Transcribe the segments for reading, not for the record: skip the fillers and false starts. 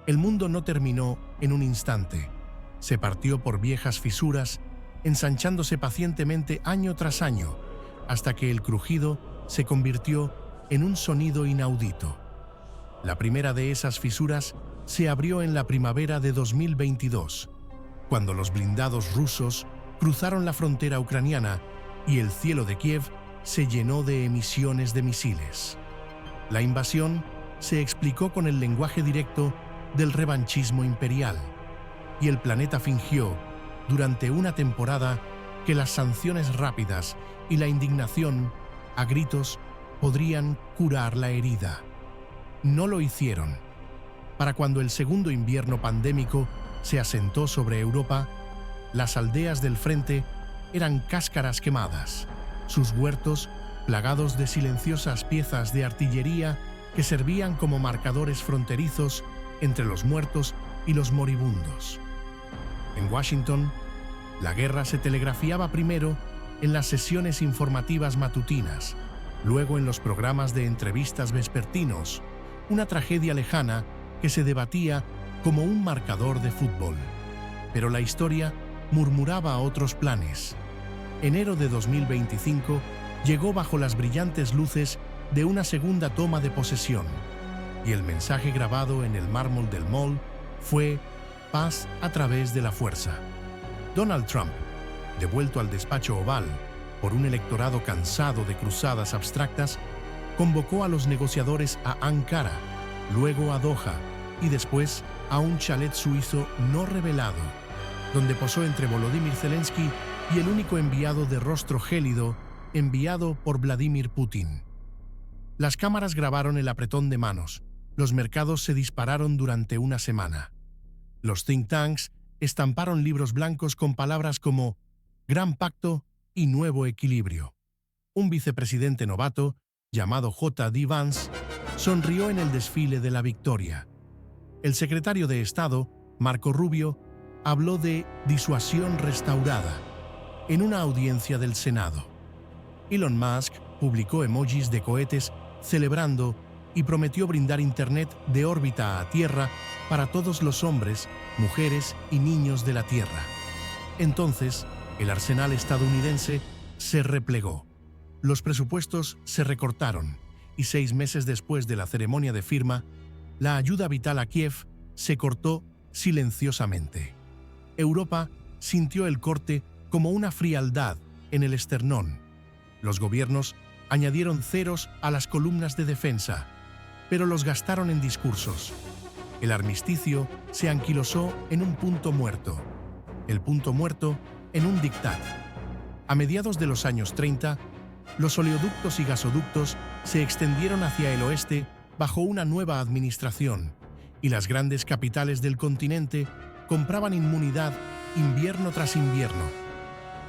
El mundo no terminó en un instante. Se partió por viejas fisuras, ensanchándose pacientemente año tras año, hasta que el crujido se convirtió en un sonido inaudito. La primera de esas fisuras se abrió en la primavera de 2022, cuando los blindados rusos cruzaron la frontera ucraniana y el cielo de Kiev se llenó de emisiones de misiles. La invasión se explicó con el lenguaje directo del revanchismo imperial, y el planeta fingió, durante una temporada, que las sanciones rápidas y la indignación, a gritos, podrían curar la herida. No lo hicieron. Para cuando el segundo invierno pandémico se asentó sobre Europa, las aldeas del frente eran cáscaras quemadas, sus huertos plagados de silenciosas piezas de artillería que servían como marcadores fronterizos entre los muertos y los moribundos. En Washington, la guerra se telegrafiaba primero en las sesiones informativas matutinas, luego en los programas de entrevistas vespertinos, una tragedia lejana que se debatía como un marcador de fútbol. Pero la historia murmuraba otros planes. Enero de 2025 llegó bajo las brillantes luces de una segunda toma de posesión, y el mensaje grabado en el mármol del Mall fue paz a través de la fuerza. Donald Trump, devuelto al despacho oval por un electorado cansado de cruzadas abstractas, convocó a los negociadores a Ankara, luego a Doha y después a un chalet suizo no revelado, donde posó entre Volodymyr Zelensky y el único enviado de rostro gélido enviado por Vladimir Putin. Las cámaras grabaron el apretón de manos. Los mercados se dispararon durante una semana. Los think tanks estamparon libros blancos con palabras como Gran Pacto y Nuevo Equilibrio. Un vicepresidente novato, llamado J.D. Vance, sonrió en el desfile de la victoria. El secretario de Estado, Marco Rubio, habló de disuasión restaurada en una audiencia del Senado. Elon Musk publicó emojis de cohetes celebrando y prometió brindar Internet de órbita a Tierra para todos los hombres, mujeres y niños de la Tierra. Entonces, el arsenal estadounidense se replegó. Los presupuestos se recortaron y 6 meses después de la ceremonia de firma, la ayuda vital a Kiev se cortó silenciosamente. Europa sintió el corte como una frialdad en el esternón. Los gobiernos añadieron ceros a las columnas de defensa, pero los gastaron en discursos. El armisticio se anquilosó en un punto muerto. El punto muerto en un dictat. A mediados de los años 30, los oleoductos y gasoductos se extendieron hacia el oeste bajo una nueva administración, y las grandes capitales del continente compraban inmunidad invierno tras invierno.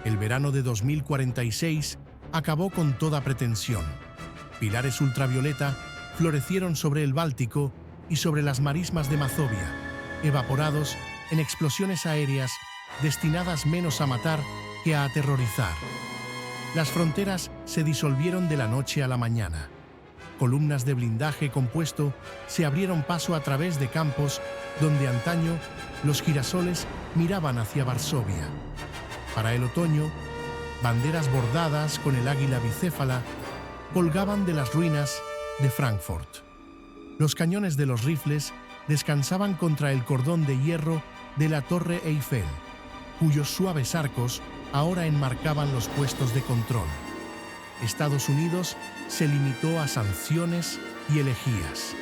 El verano de 2046 acabó con toda pretensión. Pilares ultravioleta florecieron sobre el Báltico y sobre las marismas de Mazovia, evaporados en explosiones aéreas destinadas menos a matar que a aterrorizar. Las fronteras se disolvieron de la noche a la mañana. Columnas de blindaje compuesto se abrieron paso a través de campos donde antaño los girasoles miraban hacia Varsovia. Para el otoño, banderas bordadas con el águila bicéfala colgaban de las ruinas de Frankfurt. Los cañones de los rifles descansaban contra el cordón de hierro de la Torre Eiffel, cuyos suaves arcos ahora enmarcaban los puestos de control. Estados Unidos se limitó a sanciones y elegías.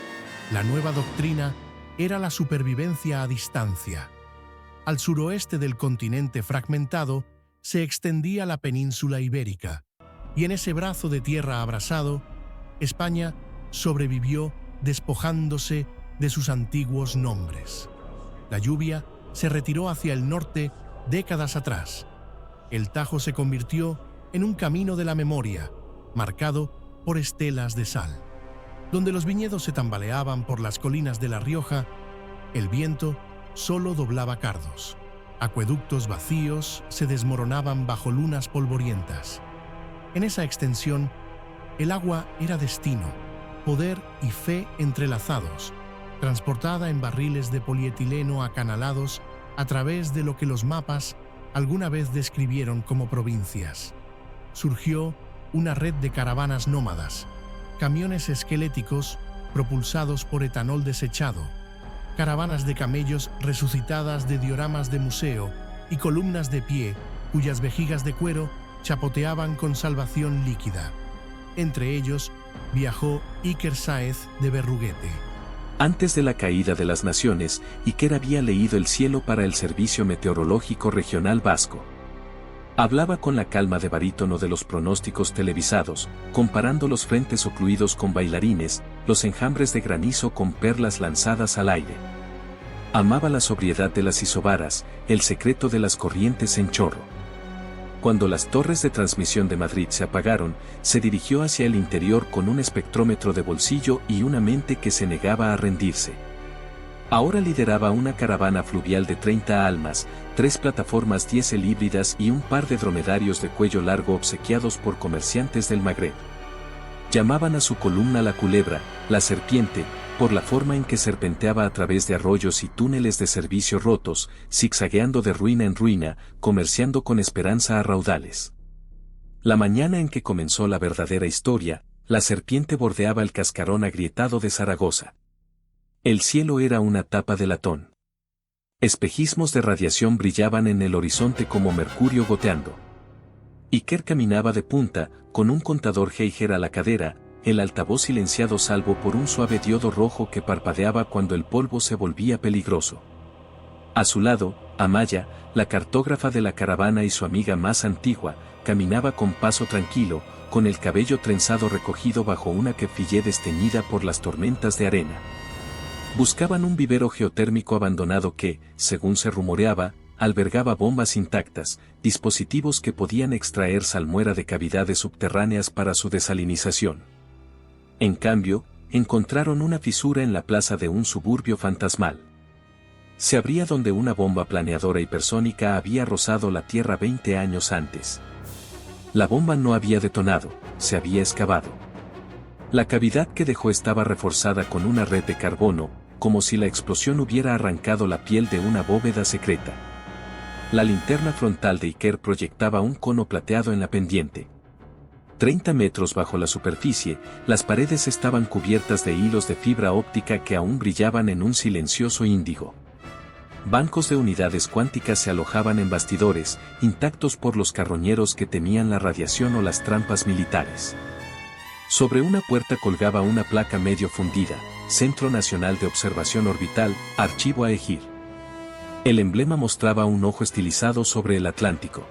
La nueva doctrina era la supervivencia a distancia. Al suroeste del continente fragmentado se extendía la península ibérica, y en ese brazo de tierra abrasado, España sobrevivió despojándose de sus antiguos nombres. La lluvia se retiró hacia el norte décadas atrás. El Tajo se convirtió en un camino de la memoria, marcado por estelas de sal. Donde los viñedos se tambaleaban por las colinas de La Rioja, el viento solo doblaba cardos. Acueductos vacíos se desmoronaban bajo lunas polvorientas. En esa extensión, el agua era destino, poder y fe entrelazados, transportada en barriles de polietileno acanalados a través de lo que los mapas alguna vez describieron como provincias. Surgió una red de caravanas nómadas, camiones esqueléticos propulsados por etanol desechado, caravanas de camellos resucitadas de dioramas de museo y columnas de pie cuyas vejigas de cuero chapoteaban con salvación líquida. Entre ellos viajó Iker Sáez de Berruguete. Antes de la caída de las naciones, Iker había leído el cielo para el Servicio Meteorológico Regional Vasco. Hablaba con la calma de barítono de los pronósticos televisados, comparando los frentes ocluidos con bailarines, los enjambres de granizo con perlas lanzadas al aire. Amaba la sobriedad de las isobaras, el secreto de las corrientes en chorro. Cuando las torres de transmisión de Madrid se apagaron, se dirigió hacia el interior con un espectrómetro de bolsillo y una mente que se negaba a rendirse. Ahora lideraba una caravana fluvial de 30 almas, 3 plataformas diésel híbridas y un par de dromedarios de cuello largo obsequiados por comerciantes del Magreb. Llamaban a su columna la culebra, la serpiente, por la forma en que serpenteaba a través de arroyos y túneles de servicio rotos, zigzagueando de ruina en ruina, comerciando con esperanza a raudales. La mañana en que comenzó la verdadera historia, la serpiente bordeaba el cascarón agrietado de Zaragoza. El cielo era una tapa de latón. Espejismos de radiación brillaban en el horizonte como mercurio goteando. Iker caminaba de punta, con un contador Geiger a la cadera, el altavoz silenciado salvo por un suave diodo rojo que parpadeaba cuando el polvo se volvía peligroso. A su lado, Amaya, la cartógrafa de la caravana y su amiga más antigua, caminaba con paso tranquilo, con el cabello trenzado recogido bajo una kefiyeh desteñida por las tormentas de arena. Buscaban un vivero geotérmico abandonado que, según se rumoreaba, albergaba bombas intactas, dispositivos que podían extraer salmuera de cavidades subterráneas para su desalinización. En cambio, encontraron una fisura en la plaza de un suburbio fantasmal. Se abría donde una bomba planeadora hipersónica había rozado la Tierra 20 años antes. La bomba no había detonado, se había excavado. La cavidad que dejó estaba reforzada con una red de carbono, como si la explosión hubiera arrancado la piel de una bóveda secreta. La linterna frontal de Iker proyectaba un cono plateado en la pendiente. 30 metros bajo la superficie, las paredes estaban cubiertas de hilos de fibra óptica que aún brillaban en un silencioso índigo. Bancos de unidades cuánticas se alojaban en bastidores, intactos por los carroñeros que temían la radiación o las trampas militares. Sobre una puerta colgaba una placa medio fundida, Centro Nacional de Observación Orbital, Archivo AEGIR. El emblema mostraba un ojo estilizado sobre el Atlántico.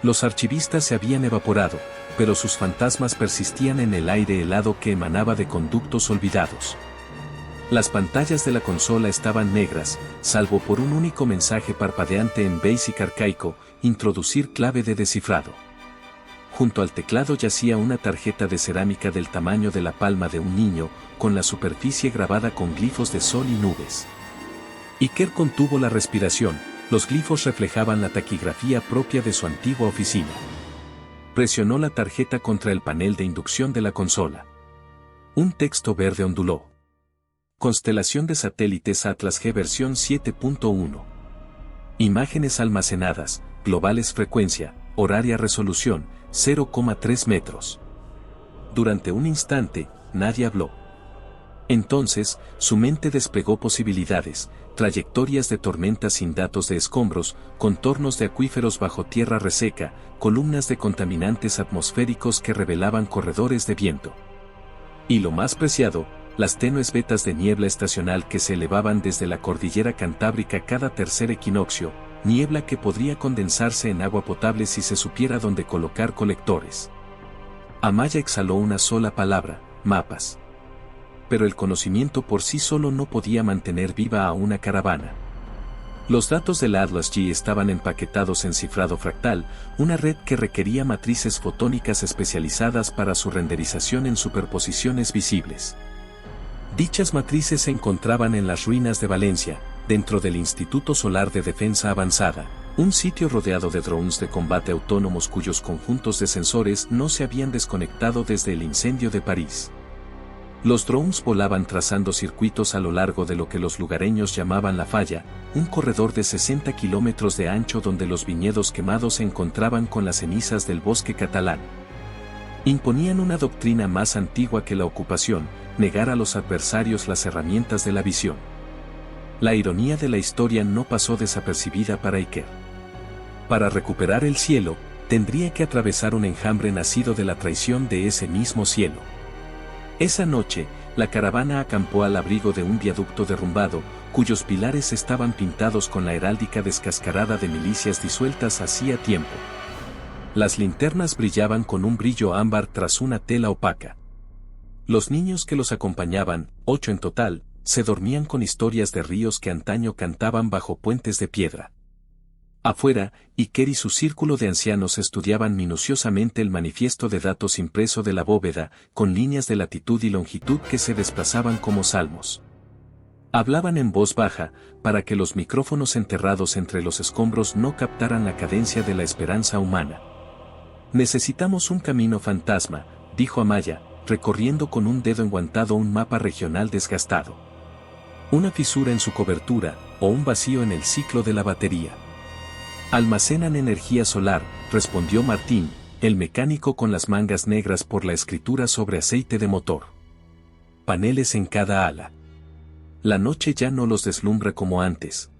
Los archivistas se habían evaporado, pero sus fantasmas persistían en el aire helado que emanaba de conductos olvidados. Las pantallas de la consola estaban negras, salvo por un único mensaje parpadeante en BASIC arcaico, introducir clave de descifrado. Junto al teclado yacía una tarjeta de cerámica del tamaño de la palma de un niño, con la superficie grabada con glifos de sol y nubes. Iker contuvo la respiración, los glifos reflejaban la taquigrafía propia de su antigua oficina. Presionó la tarjeta contra el panel de inducción de la consola. Un texto verde onduló. Constelación de satélites Atlas G versión 7.1. Imágenes almacenadas, globales frecuencia, horaria resolución, 0,3 metros. Durante un instante, nadie habló. Entonces, su mente desplegó posibilidades, trayectorias de tormentas sin datos de escombros, contornos de acuíferos bajo tierra reseca, columnas de contaminantes atmosféricos que revelaban corredores de viento. Y lo más preciado, las tenues vetas de niebla estacional que se elevaban desde la cordillera Cantábrica cada tercer equinoccio, niebla que podría condensarse en agua potable si se supiera dónde colocar colectores. Amaya exhaló una sola palabra, mapas. Pero el conocimiento por sí solo no podía mantener viva a una caravana. Los datos del Atlas G estaban empaquetados en cifrado fractal, una red que requería matrices fotónicas especializadas para su renderización en superposiciones visibles. Dichas matrices se encontraban en las ruinas de Valencia, dentro del Instituto Solar de Defensa Avanzada, un sitio rodeado de drones de combate autónomos cuyos conjuntos de sensores no se habían desconectado desde el incendio de París. Los drones volaban trazando circuitos a lo largo de lo que los lugareños llamaban la falla, un corredor de 60 kilómetros de ancho donde los viñedos quemados se encontraban con las cenizas del bosque catalán. Imponían una doctrina más antigua que la ocupación, negar a los adversarios las herramientas de la visión. La ironía de la historia no pasó desapercibida para Iker. Para recuperar el cielo, tendría que atravesar un enjambre nacido de la traición de ese mismo cielo. Esa noche, la caravana acampó al abrigo de un viaducto derrumbado, cuyos pilares estaban pintados con la heráldica descascarada de milicias disueltas hacía tiempo. Las linternas brillaban con un brillo ámbar tras una tela opaca. Los niños que los acompañaban, 8 en total, se dormían con historias de ríos que antaño cantaban bajo puentes de piedra. Afuera, Iker y su círculo de ancianos estudiaban minuciosamente el manifiesto de datos impreso de la bóveda, con líneas de latitud y longitud que se desplazaban como salmos. Hablaban en voz baja, para que los micrófonos enterrados entre los escombros no captaran la cadencia de la esperanza humana. «Necesitamos un camino fantasma», dijo Amaya, recorriendo con un dedo enguantado un mapa regional desgastado. «Una fisura en su cobertura, o un vacío en el ciclo de la batería». «Almacenan energía solar», respondió Martín, el mecánico con las mangas negras por la escritura sobre aceite de motor. «Paneles en cada ala. La noche ya no los deslumbra como antes».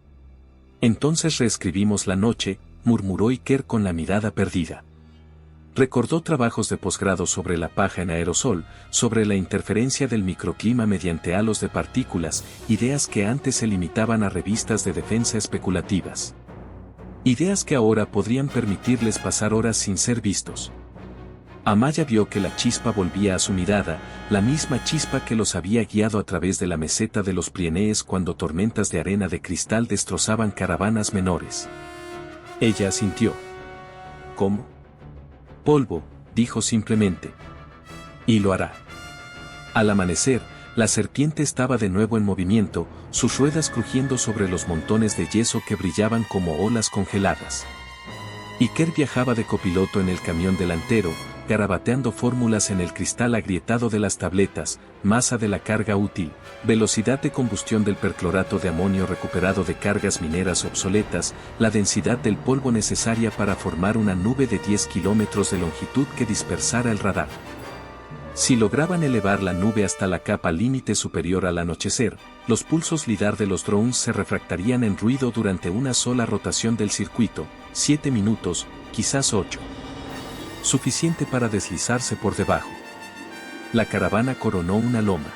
«Entonces reescribimos la noche», murmuró Iker con la mirada perdida. Recordó trabajos de posgrado sobre la paja en aerosol, sobre la interferencia del microclima mediante halos de partículas, ideas que antes se limitaban a revistas de defensa especulativas. Ideas que ahora podrían permitirles pasar horas sin ser vistos. Amaya vio que la chispa volvía a su mirada, la misma chispa que los había guiado a través de la meseta de los Pirineos cuando tormentas de arena de cristal destrozaban caravanas menores. Ella asintió. «¿Cómo?» «Polvo», dijo simplemente. «Y lo hará». Al amanecer, la serpiente estaba de nuevo en movimiento, sus ruedas crujiendo sobre los montones de yeso que brillaban como olas congeladas. Iker viajaba de copiloto en el camión delantero, garabateando fórmulas en el cristal agrietado de las tabletas, masa de la carga útil, velocidad de combustión del perclorato de amonio recuperado de cargas mineras obsoletas, la densidad del polvo necesaria para formar una nube de 10 kilómetros de longitud que dispersara el radar. Si lograban elevar la nube hasta la capa límite superior al anochecer, los pulsos lidar de los drones se refractarían en ruido durante una sola rotación del circuito, 7 minutos, quizás 8. Suficiente para deslizarse por debajo. La caravana coronó una loma.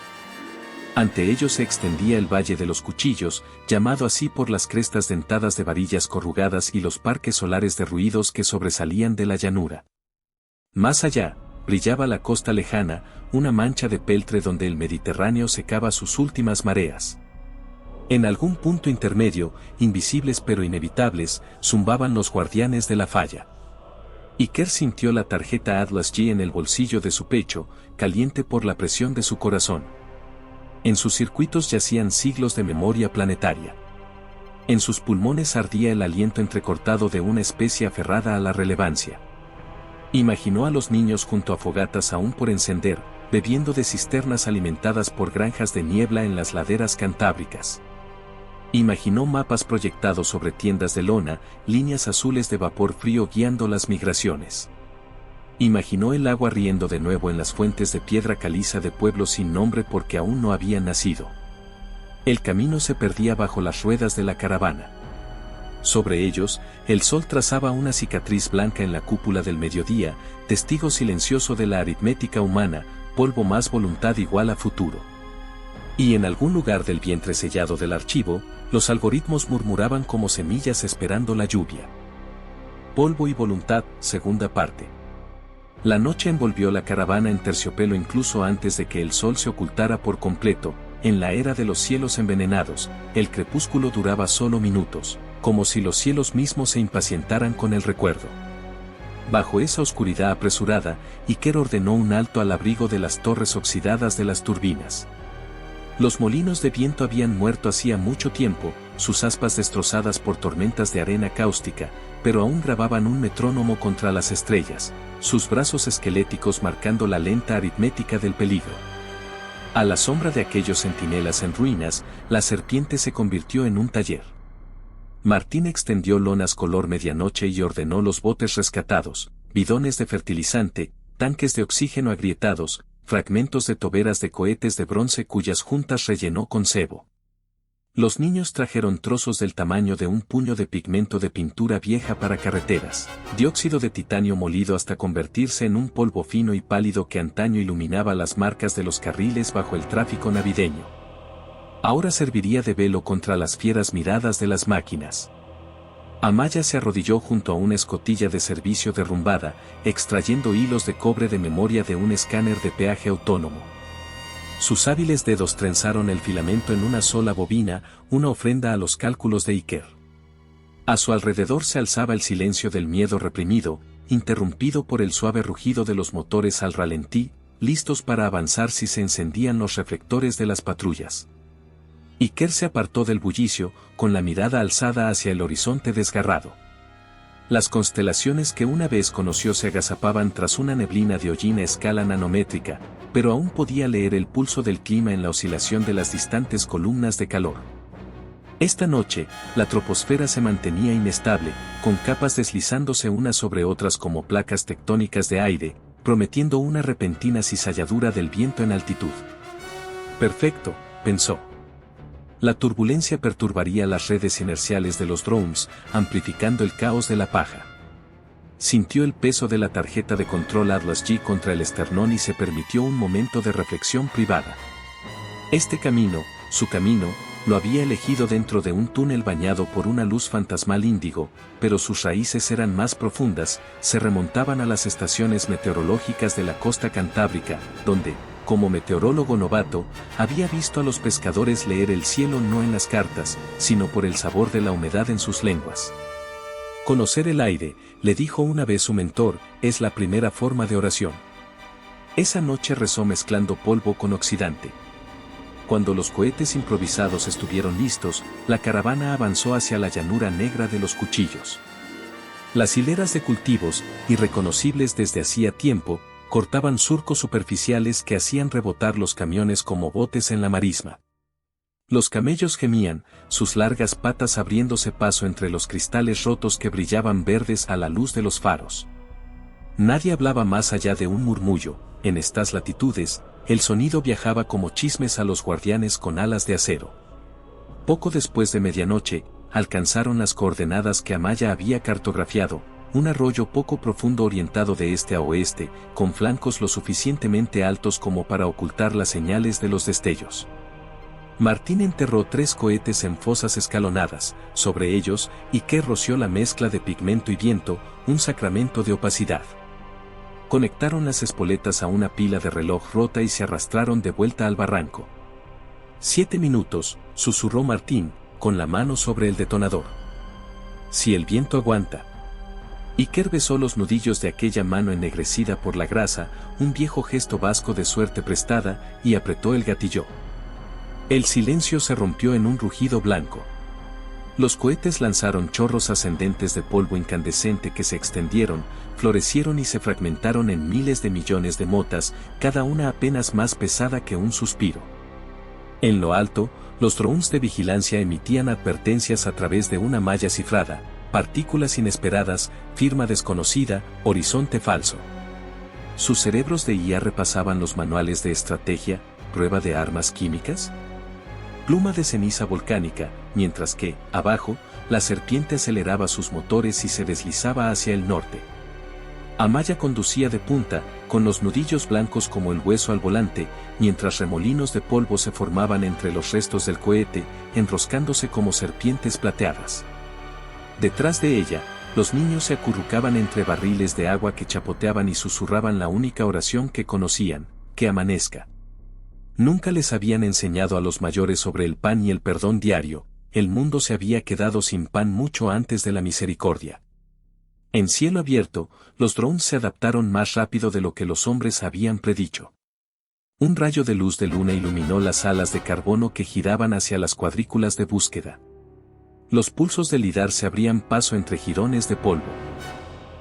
Ante ellos se extendía el Valle de los Cuchillos, llamado así por las crestas dentadas de varillas corrugadas y los parques solares derruidos que sobresalían de la llanura. Más allá, brillaba la costa lejana, una mancha de peltre donde el Mediterráneo secaba sus últimas mareas. En algún punto intermedio, invisibles pero inevitables, zumbaban los guardianes de la falla. Iker sintió la tarjeta Atlas G en el bolsillo de su pecho, caliente por la presión de su corazón. En sus circuitos yacían siglos de memoria planetaria. En sus pulmones ardía el aliento entrecortado de una especie aferrada a la relevancia. Imaginó a los niños junto a fogatas aún por encender, bebiendo de cisternas alimentadas por granjas de niebla en las laderas cantábricas. Imaginó mapas proyectados sobre tiendas de lona, líneas azules de vapor frío guiando las migraciones. Imaginó el agua riendo de nuevo en las fuentes de piedra caliza de pueblos sin nombre porque aún no habían nacido. El camino se perdía bajo las ruedas de la caravana. Sobre ellos, el sol trazaba una cicatriz blanca en la cúpula del mediodía, testigo silencioso de la aritmética humana, polvo más voluntad igual a futuro. Y en algún lugar del vientre sellado del archivo, los algoritmos murmuraban como semillas esperando la lluvia. Polvo y voluntad, segunda parte. La noche envolvió la caravana en terciopelo incluso antes de que el sol se ocultara por completo. En la era de los cielos envenenados, el crepúsculo duraba solo minutos, como si los cielos mismos se impacientaran con el recuerdo. Bajo esa oscuridad apresurada, Iker ordenó un alto al abrigo de las torres oxidadas de las turbinas. Los molinos de viento habían muerto hacía mucho tiempo, sus aspas destrozadas por tormentas de arena cáustica, pero aún grababan un metrónomo contra las estrellas, sus brazos esqueléticos marcando la lenta aritmética del peligro. A la sombra de aquellos centinelas en ruinas, la serpiente se convirtió en un taller. Martín extendió lonas color medianoche y ordenó los botes rescatados, bidones de fertilizante, tanques de oxígeno agrietados, fragmentos de toberas de cohetes de bronce cuyas juntas rellenó con sebo. Los niños trajeron trozos del tamaño de un puño de pigmento de pintura vieja para carreteras, dióxido de titanio molido hasta convertirse en un polvo fino y pálido que antaño iluminaba las marcas de los carriles bajo el tráfico navideño. Ahora serviría de velo contra las fieras miradas de las máquinas. Amaya se arrodilló junto a una escotilla de servicio derrumbada, extrayendo hilos de cobre de memoria de un escáner de peaje autónomo. Sus hábiles dedos trenzaron el filamento en una sola bobina, una ofrenda a los cálculos de Iker. A su alrededor se alzaba el silencio del miedo reprimido, interrumpido por el suave rugido de los motores al ralentí, listos para avanzar si se encendían los reflectores de las patrullas. Iker se apartó del bullicio, con la mirada alzada hacia el horizonte desgarrado. Las constelaciones que una vez conoció se agazapaban tras una neblina de hollín a escala nanométrica, pero aún podía leer el pulso del clima en la oscilación de las distantes columnas de calor. Esta noche, la troposfera se mantenía inestable, con capas deslizándose unas sobre otras como placas tectónicas de aire, prometiendo una repentina cizalladura del viento en altitud. Perfecto, pensó. La turbulencia perturbaría las redes inerciales de los drones, amplificando el caos de la paja. Sintió el peso de la tarjeta de control Atlas G contra el esternón y se permitió un momento de reflexión privada. Este camino, su camino, lo había elegido dentro de un túnel bañado por una luz fantasmal índigo, pero sus raíces eran más profundas, se remontaban a las estaciones meteorológicas de la costa cantábrica, donde, como meteorólogo novato, había visto a los pescadores leer el cielo no en las cartas, sino por el sabor de la humedad en sus lenguas. Conocer el aire, le dijo una vez su mentor, es la primera forma de oración. Esa noche rezó mezclando polvo con oxidante. Cuando los cohetes improvisados estuvieron listos, la caravana avanzó hacia la llanura negra de los cuchillos. Las hileras de cultivos, irreconocibles desde hacía tiempo, cortaban surcos superficiales que hacían rebotar los camiones como botes en la marisma. Los camellos gemían, sus largas patas abriéndose paso entre los cristales rotos que brillaban verdes a la luz de los faros. Nadie hablaba más allá de un murmullo. En estas latitudes, el sonido viajaba como chismes a los guardianes con alas de acero. Poco después de medianoche, alcanzaron las coordenadas que Amaya había cartografiado, un arroyo poco profundo orientado de este a oeste, con flancos lo suficientemente altos como para ocultar las señales de los destellos. Martín enterró 3 cohetes en fosas escalonadas, sobre ellos, Iker roció la mezcla de pigmento y viento, un sacramento de opacidad. Conectaron las espoletas a una pila de reloj rota y se arrastraron de vuelta al barranco. 7 minutos, susurró Martín, con la mano sobre el detonador. Si el viento aguanta. Iker besó los nudillos de aquella mano ennegrecida por la grasa, un viejo gesto vasco de suerte prestada, y apretó el gatillo. El silencio se rompió en un rugido blanco. Los cohetes lanzaron chorros ascendentes de polvo incandescente que se extendieron, florecieron y se fragmentaron en miles de millones de motas, cada una apenas más pesada que un suspiro. En lo alto, los drones de vigilancia emitían advertencias a través de una malla cifrada: partículas inesperadas, firma desconocida, horizonte falso. ¿Sus cerebros de IA repasaban los manuales de estrategia, prueba de armas químicas? Pluma de ceniza volcánica, mientras que, abajo, la serpiente aceleraba sus motores y se deslizaba hacia el norte. Amaya conducía de punta, con los nudillos blancos como el hueso al volante, mientras remolinos de polvo se formaban entre los restos del cohete, enroscándose como serpientes plateadas. Detrás de ella, los niños se acurrucaban entre barriles de agua que chapoteaban y susurraban la única oración que conocían: que amanezca. Nunca les habían enseñado a los mayores sobre el pan y el perdón diario. El mundo se había quedado sin pan mucho antes de la misericordia. En cielo abierto, los drones se adaptaron más rápido de lo que los hombres habían predicho. Un rayo de luz de luna iluminó las alas de carbono que giraban hacia las cuadrículas de búsqueda. Los pulsos del lidar se abrían paso entre jirones de polvo.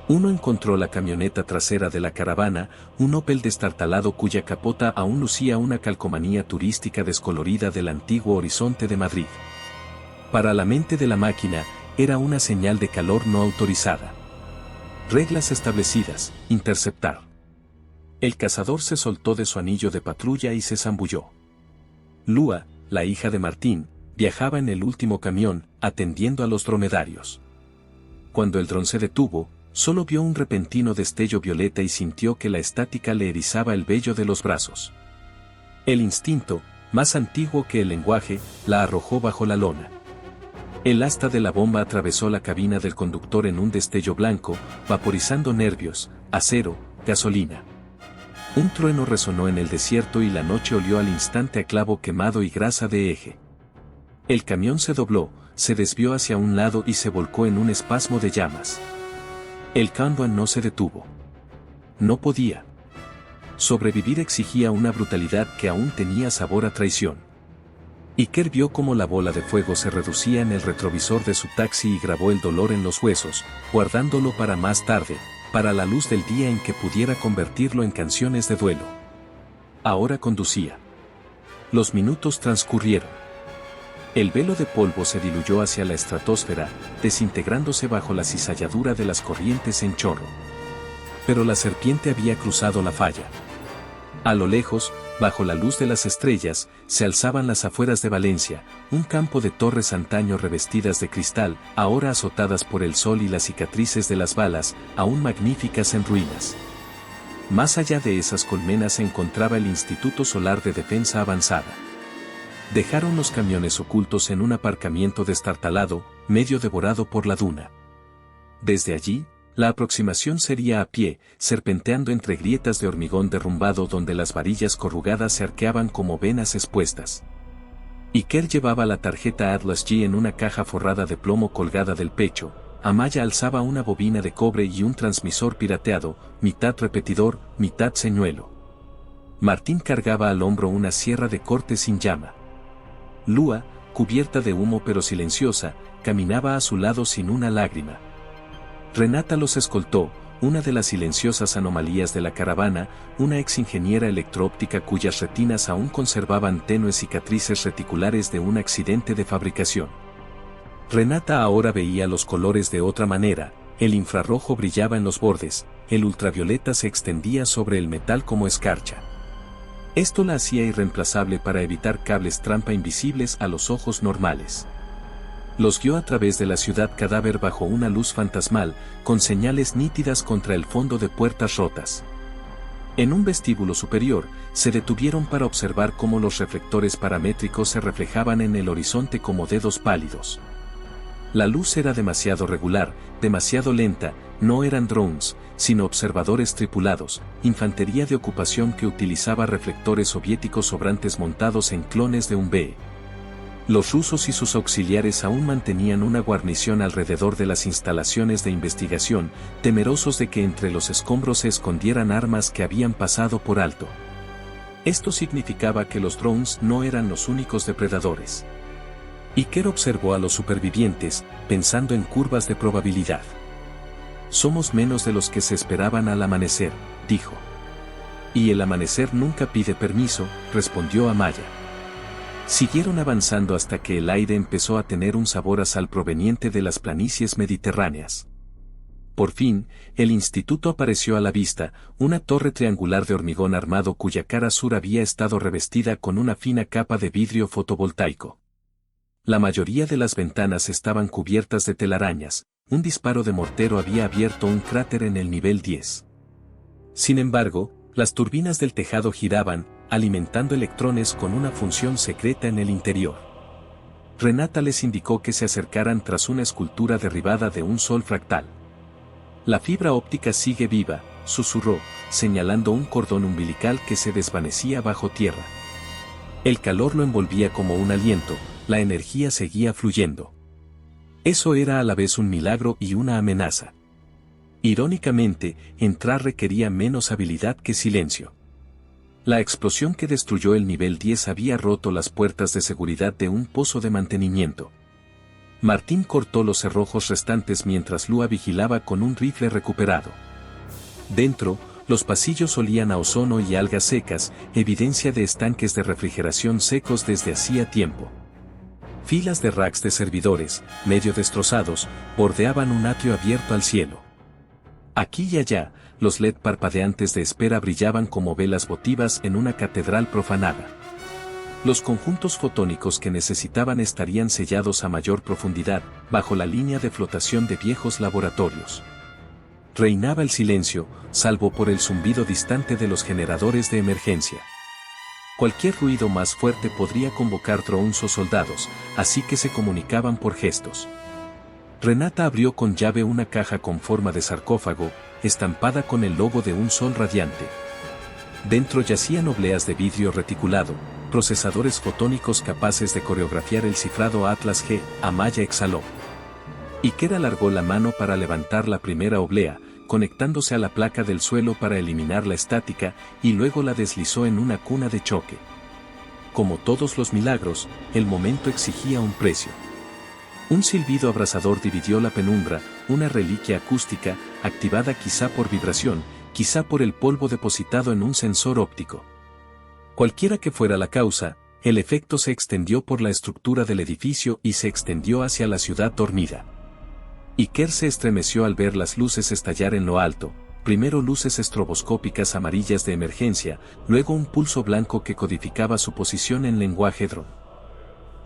Uno encontró la camioneta trasera de la caravana, un Opel destartalado cuya capota aún lucía una calcomanía turística descolorida del antiguo horizonte de Madrid. Para la mente de la máquina, era una señal de calor no autorizada. Reglas establecidas, interceptar. El cazador se soltó de su anillo de patrulla y se zambulló. Lua, la hija de Martín, viajaba en el último camión, atendiendo a los dromedarios. Cuando el dron se detuvo, solo vio un repentino destello violeta y sintió que la estática le erizaba el vello de los brazos. El instinto, más antiguo que el lenguaje, la arrojó bajo la lona. El asta de la bomba atravesó la cabina del conductor en un destello blanco, vaporizando nervios, acero, gasolina. Un trueno resonó en el desierto y la noche olió al instante a clavo quemado y grasa de eje. El camión se dobló, se desvió hacia un lado y se volcó en un espasmo de llamas. El Kanban no se detuvo. No podía. Sobrevivir exigía una brutalidad que aún tenía sabor a traición. Iker vio cómo la bola de fuego se reducía en el retrovisor de su taxi y grabó el dolor en los huesos, guardándolo para más tarde, para la luz del día en que pudiera convertirlo en canciones de duelo. Ahora conducía. Los minutos transcurrieron. El velo de polvo se diluyó hacia la estratosfera, desintegrándose bajo la cizalladura de las corrientes en chorro. Pero la serpiente había cruzado la falla. A lo lejos, bajo la luz de las estrellas, se alzaban las afueras de Valencia, un campo de torres antaño revestidas de cristal, ahora azotadas por el sol y las cicatrices de las balas, aún magníficas en ruinas. Más allá de esas colmenas se encontraba el Instituto Solar de Defensa Avanzada. Dejaron los camiones ocultos en un aparcamiento destartalado, medio devorado por la duna. Desde allí, la aproximación sería a pie, serpenteando entre grietas de hormigón derrumbado donde las varillas corrugadas se arqueaban como venas expuestas. Iker llevaba la tarjeta Atlas G en una caja forrada de plomo colgada del pecho. Amaya alzaba una bobina de cobre y un transmisor pirateado, mitad repetidor, mitad señuelo. Martín cargaba al hombro una sierra de corte sin llama. Lua, cubierta de humo pero silenciosa, caminaba a su lado sin una lágrima. Renata los escoltó, una de las silenciosas anomalías de la caravana, una ex ingeniera electro-óptica cuyas retinas aún conservaban tenues cicatrices reticulares de un accidente de fabricación. Renata ahora veía los colores de otra manera, el infrarrojo brillaba en los bordes, el ultravioleta se extendía sobre el metal como escarcha. Esto la hacía irreemplazable para evitar cables trampa invisibles a los ojos normales. Los guió a través de la ciudad cadáver bajo una luz fantasmal, con señales nítidas contra el fondo de puertas rotas. En un vestíbulo superior, se detuvieron para observar cómo los reflectores paramétricos se reflejaban en el horizonte como dedos pálidos. La luz era demasiado regular, demasiado lenta, no eran drones, sino observadores tripulados, infantería de ocupación que utilizaba reflectores soviéticos sobrantes montados en clones de un B. Los rusos y sus auxiliares aún mantenían una guarnición alrededor de las instalaciones de investigación, temerosos de que entre los escombros se escondieran armas que habían pasado por alto. Esto significaba que los drones no eran los únicos depredadores. Iker observó a los supervivientes, pensando en curvas de probabilidad. Somos menos de los que se esperaban al amanecer, dijo. Y el amanecer nunca pide permiso, respondió Amaya. Siguieron avanzando hasta que el aire empezó a tener un sabor a sal proveniente de las planicies mediterráneas. Por fin, el instituto apareció a la vista, una torre triangular de hormigón armado cuya cara sur había estado revestida con una fina capa de vidrio fotovoltaico. La mayoría de las ventanas estaban cubiertas de telarañas, un disparo de mortero había abierto un cráter en el nivel 10. Sin embargo, las turbinas del tejado giraban, alimentando electrones con una función secreta en el interior. Renata les indicó que se acercaran tras una escultura derribada de un sol fractal. La fibra óptica sigue viva, susurró, señalando un cordón umbilical que se desvanecía bajo tierra. El calor lo envolvía como un aliento, la energía seguía fluyendo. Eso era a la vez un milagro y una amenaza. Irónicamente, entrar requería menos habilidad que silencio. La explosión que destruyó el nivel 10 había roto las puertas de seguridad de un pozo de mantenimiento. Martín cortó los cerrojos restantes mientras Lua vigilaba con un rifle recuperado. Dentro, los pasillos olían a ozono y algas secas, evidencia de estanques de refrigeración secos desde hacía tiempo. Filas de racks de servidores, medio destrozados, bordeaban un atrio abierto al cielo. Aquí y allá, los LED parpadeantes de espera brillaban como velas votivas en una catedral profanada. Los conjuntos fotónicos que necesitaban estarían sellados a mayor profundidad, bajo la línea de flotación de viejos laboratorios. Reinaba el silencio, salvo por el zumbido distante de los generadores de emergencia. Cualquier ruido más fuerte podría convocar drones o soldados, así que se comunicaban por gestos. Renata abrió con llave una caja con forma de sarcófago, estampada con el logo de un sol radiante. Dentro yacían obleas de vidrio reticulado, procesadores fotónicos capaces de coreografiar el cifrado Atlas G. Amaya exhaló. Iker alargó la mano para levantar la primera oblea, conectándose a la placa del suelo para eliminar la estática, y luego la deslizó en una cuna de choque. Como todos los milagros, el momento exigía un precio. Un silbido abrasador dividió la penumbra, una reliquia acústica, activada quizá por vibración, quizá por el polvo depositado en un sensor óptico. Cualquiera que fuera la causa, el efecto se extendió por la estructura del edificio y se extendió hacia la ciudad dormida. Iker se estremeció al ver las luces estallar en lo alto, primero luces estroboscópicas amarillas de emergencia, luego un pulso blanco que codificaba su posición en lenguaje drone.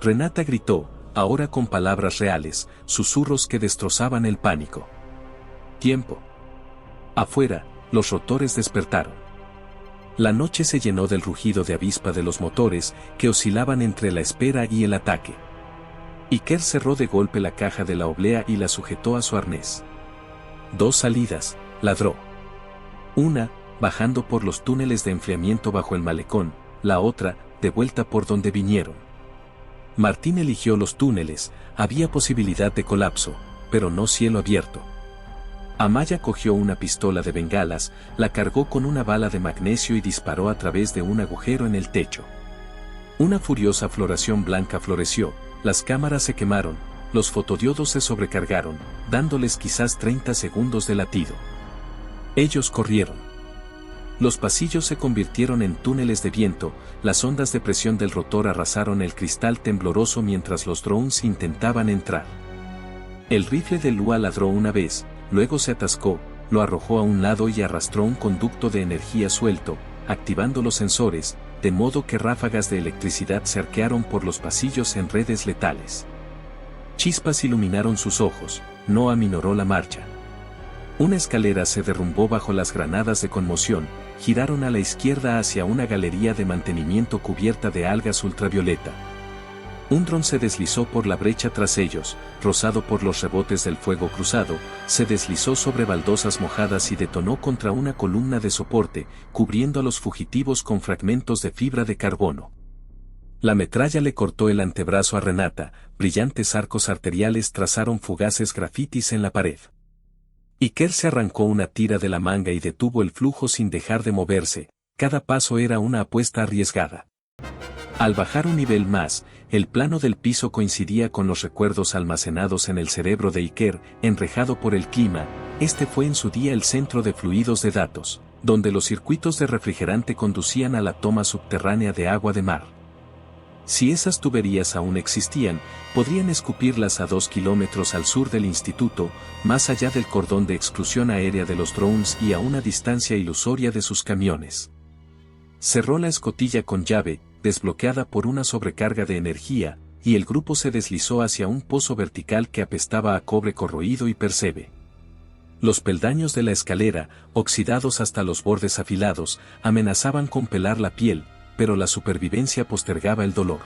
Renata gritó, ahora con palabras reales, susurros que destrozaban el pánico. Tiempo. Afuera, los rotores despertaron. La noche se llenó del rugido de avispa de los motores, que oscilaban entre la espera y el ataque. Iker cerró de golpe la caja de la oblea y la sujetó a su arnés. 2 salidas, ladró. Una, bajando por los túneles de enfriamiento bajo el malecón, la otra, de vuelta por donde vinieron. Martín eligió los túneles, había posibilidad de colapso, pero no cielo abierto. Amaya cogió una pistola de bengalas, la cargó con una bala de magnesio y disparó a través de un agujero en el techo. Una furiosa floración blanca floreció, las cámaras se quemaron, los fotodiodos se sobrecargaron, dándoles quizás 30 segundos de latido. Ellos corrieron. Los pasillos se convirtieron en túneles de viento, las ondas de presión del rotor arrasaron el cristal tembloroso mientras los drones intentaban entrar. El rifle de Lua ladró una vez, luego se atascó, lo arrojó a un lado y arrastró un conducto de energía suelto, activando los sensores, de modo que ráfagas de electricidad se arquearon por los pasillos en redes letales. Chispas iluminaron sus ojos, no aminoró la marcha. Una escalera se derrumbó bajo las granadas de conmoción, giraron a la izquierda hacia una galería de mantenimiento cubierta de algas ultravioleta. Un dron se deslizó por la brecha tras ellos, rozado por los rebotes del fuego cruzado, se deslizó sobre baldosas mojadas y detonó contra una columna de soporte, cubriendo a los fugitivos con fragmentos de fibra de carbono. La metralla le cortó el antebrazo a Renata, brillantes arcos arteriales trazaron fugaces grafitis en la pared. Iker se arrancó una tira de la manga y detuvo el flujo sin dejar de moverse, cada paso era una apuesta arriesgada. Al bajar un nivel más, el plano del piso coincidía con los recuerdos almacenados en el cerebro de Iker, enrejado por el clima. Este fue en su día el centro de fluidos de datos, donde los circuitos de refrigerante conducían a la toma subterránea de agua de mar. Si esas tuberías aún existían, podrían escupirlas a 2 kilómetros al sur del instituto, más allá del cordón de exclusión aérea de los drones y a una distancia ilusoria de sus camiones. Cerró la escotilla con llave, desbloqueada por una sobrecarga de energía, y el grupo se deslizó hacia un pozo vertical que apestaba a cobre corroído y percebe. Los peldaños de la escalera, oxidados hasta los bordes afilados, amenazaban con pelar la piel, pero la supervivencia postergaba el dolor.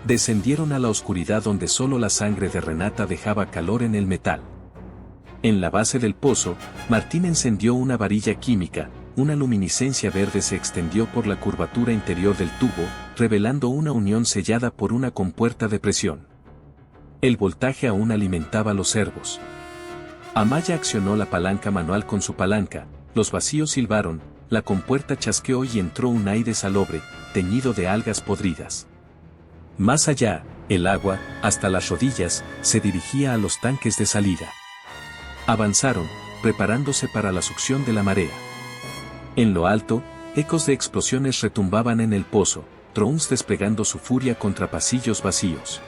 Descendieron a la oscuridad donde solo la sangre de Renata dejaba calor en el metal. En la base del pozo, Martín encendió una varilla química, una luminiscencia verde se extendió por la curvatura interior del tubo, revelando una unión sellada por una compuerta de presión. El voltaje aún alimentaba los servos. Amaya accionó la palanca manual con su palanca, los vacíos silbaron, la compuerta chasqueó y entró un aire salobre, teñido de algas podridas. Más allá, El agua, hasta las rodillas, se dirigía a los tanques de salida. Avanzaron, preparándose para la succión de la marea. En lo alto, ecos de explosiones retumbaban en el pozo, drones desplegando su furia contra pasillos vacíos.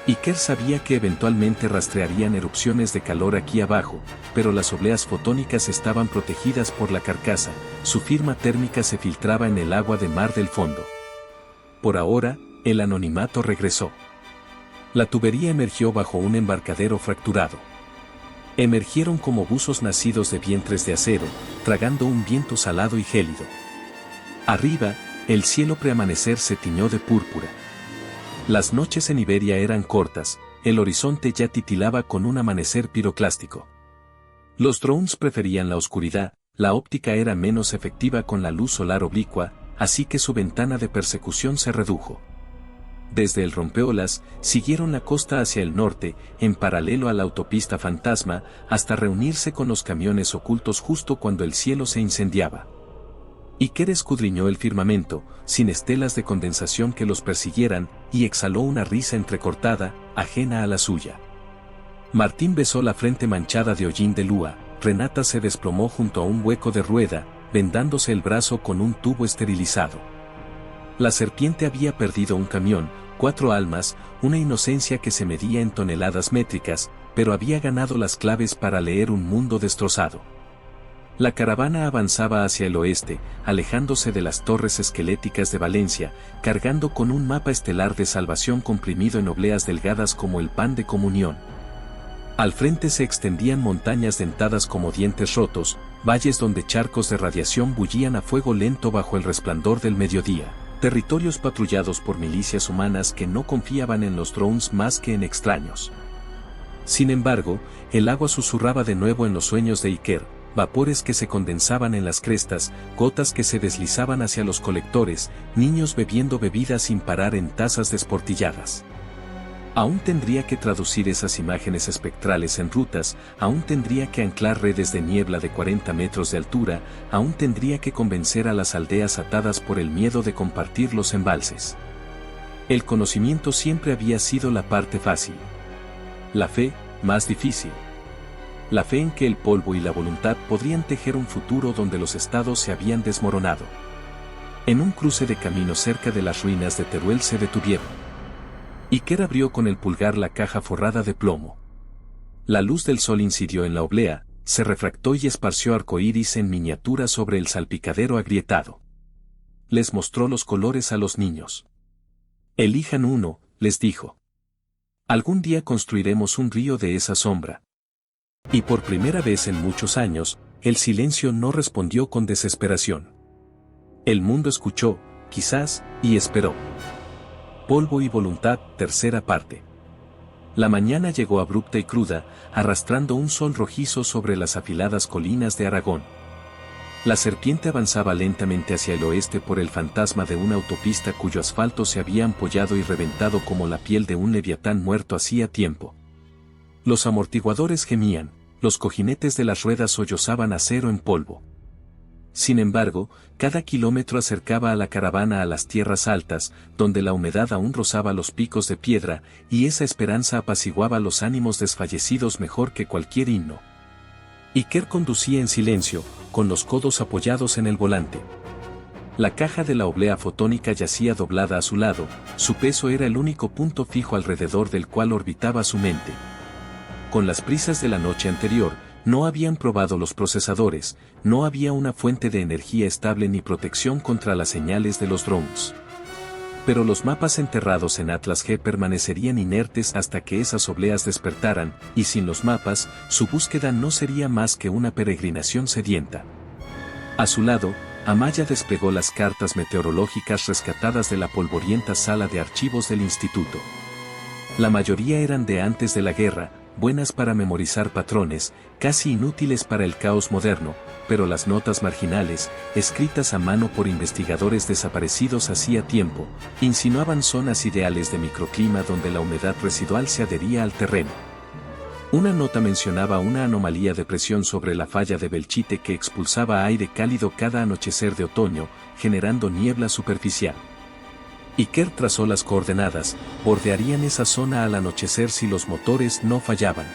Iker sabía que eventualmente rastrearían erupciones de calor aquí abajo, pero las obleas fotónicas estaban protegidas por la carcasa, su firma térmica se filtraba en el agua de mar del fondo. Por ahora, el anonimato regresó. La tubería emergió bajo un embarcadero fracturado. Emergieron como buzos nacidos de vientres de acero, tragando un viento salado y gélido. Arriba, el cielo preamanecer se tiñó de púrpura. Las noches en Iberia eran cortas, el horizonte ya titilaba con un amanecer piroclástico. Los drones preferían la oscuridad, la óptica era menos efectiva con la luz solar oblicua, así que su ventana de persecución se redujo. Desde el rompeolas, siguieron la costa hacia el norte, en paralelo a la autopista fantasma, hasta reunirse con los camiones ocultos justo cuando el cielo se incendiaba. Iker escudriñó el firmamento, sin estelas de condensación que los persiguieran, y exhaló una risa entrecortada, ajena a la suya. Martín besó la frente manchada de hollín de lúa, Renata se desplomó junto a un hueco de rueda, vendándose el brazo con un tubo esterilizado. La serpiente había perdido un camión, 4 almas, una inocencia que se medía en toneladas métricas, pero había ganado las claves para leer un mundo destrozado. La caravana avanzaba hacia el oeste, alejándose de las torres esqueléticas de Valencia, cargando con un mapa estelar de salvación comprimido en obleas delgadas como el pan de comunión. Al frente se extendían montañas dentadas como dientes rotos, valles donde charcos de radiación bullían a fuego lento bajo el resplandor del mediodía, territorios patrullados por milicias humanas que no confiaban en los drones más que en extraños. Sin embargo, el agua susurraba de nuevo en los sueños de Iker, vapores que se condensaban en las crestas, gotas que se deslizaban hacia los colectores, niños bebiendo bebidas sin parar en tazas desportilladas. Aún tendría que traducir esas imágenes espectrales en rutas, aún tendría que anclar redes de niebla de 40 metros de altura, aún tendría que convencer a las aldeas atadas por el miedo de compartir los embalses. El conocimiento siempre había sido la parte fácil. La fe, más difícil. La fe en que el polvo y la voluntad podrían tejer un futuro donde los estados se habían desmoronado. En un cruce de camino cerca de las ruinas de Teruel se detuvieron. Iker abrió con el pulgar la caja forrada de plomo. La luz del sol incidió en la oblea, se refractó y esparció arcoíris en miniatura sobre el salpicadero agrietado. Les mostró los colores a los niños. Elijan uno, les dijo. Algún día construiremos un río de esa sombra. Y por primera vez en muchos años, el silencio no respondió con desesperación. El mundo escuchó, quizás, y esperó. Polvo y voluntad, tercera parte. La mañana llegó abrupta y cruda, arrastrando un sol rojizo sobre las afiladas colinas de Aragón. La serpiente avanzaba lentamente hacia el oeste por el fantasma de una autopista cuyo asfalto se había ampollado y reventado como la piel de un leviatán muerto hacía tiempo. Los amortiguadores gemían, los cojinetes de las ruedas sollozaban acero en polvo. Sin embargo, cada kilómetro acercaba a la caravana a las tierras altas, donde la humedad aún rozaba los picos de piedra, y esa esperanza apaciguaba los ánimos desfallecidos mejor que cualquier himno. Iker conducía en silencio, con los codos apoyados en el volante. La caja de la oblea fotónica yacía doblada a su lado, su peso era el único punto fijo alrededor del cual orbitaba su mente. Con las prisas de la noche anterior, no habían probado los procesadores, no había una fuente de energía estable ni protección contra las señales de los drones. Pero los mapas enterrados en Atlas G permanecerían inertes hasta que esas obleas despertaran, y sin los mapas, su búsqueda no sería más que una peregrinación sedienta. A su lado, Amaya desplegó las cartas meteorológicas rescatadas de la polvorienta sala de archivos del instituto. La mayoría eran de antes de la guerra, buenas para memorizar patrones, casi inútiles para el caos moderno, pero las notas marginales, escritas a mano por investigadores desaparecidos hacía tiempo, insinuaban zonas ideales de microclima donde la humedad residual se adhería al terreno. Una nota mencionaba una anomalía de presión sobre la falla de Belchite que expulsaba aire cálido cada anochecer de otoño, generando niebla superficial. Iker trazó las coordenadas, bordearían esa zona al anochecer si los motores no fallaban.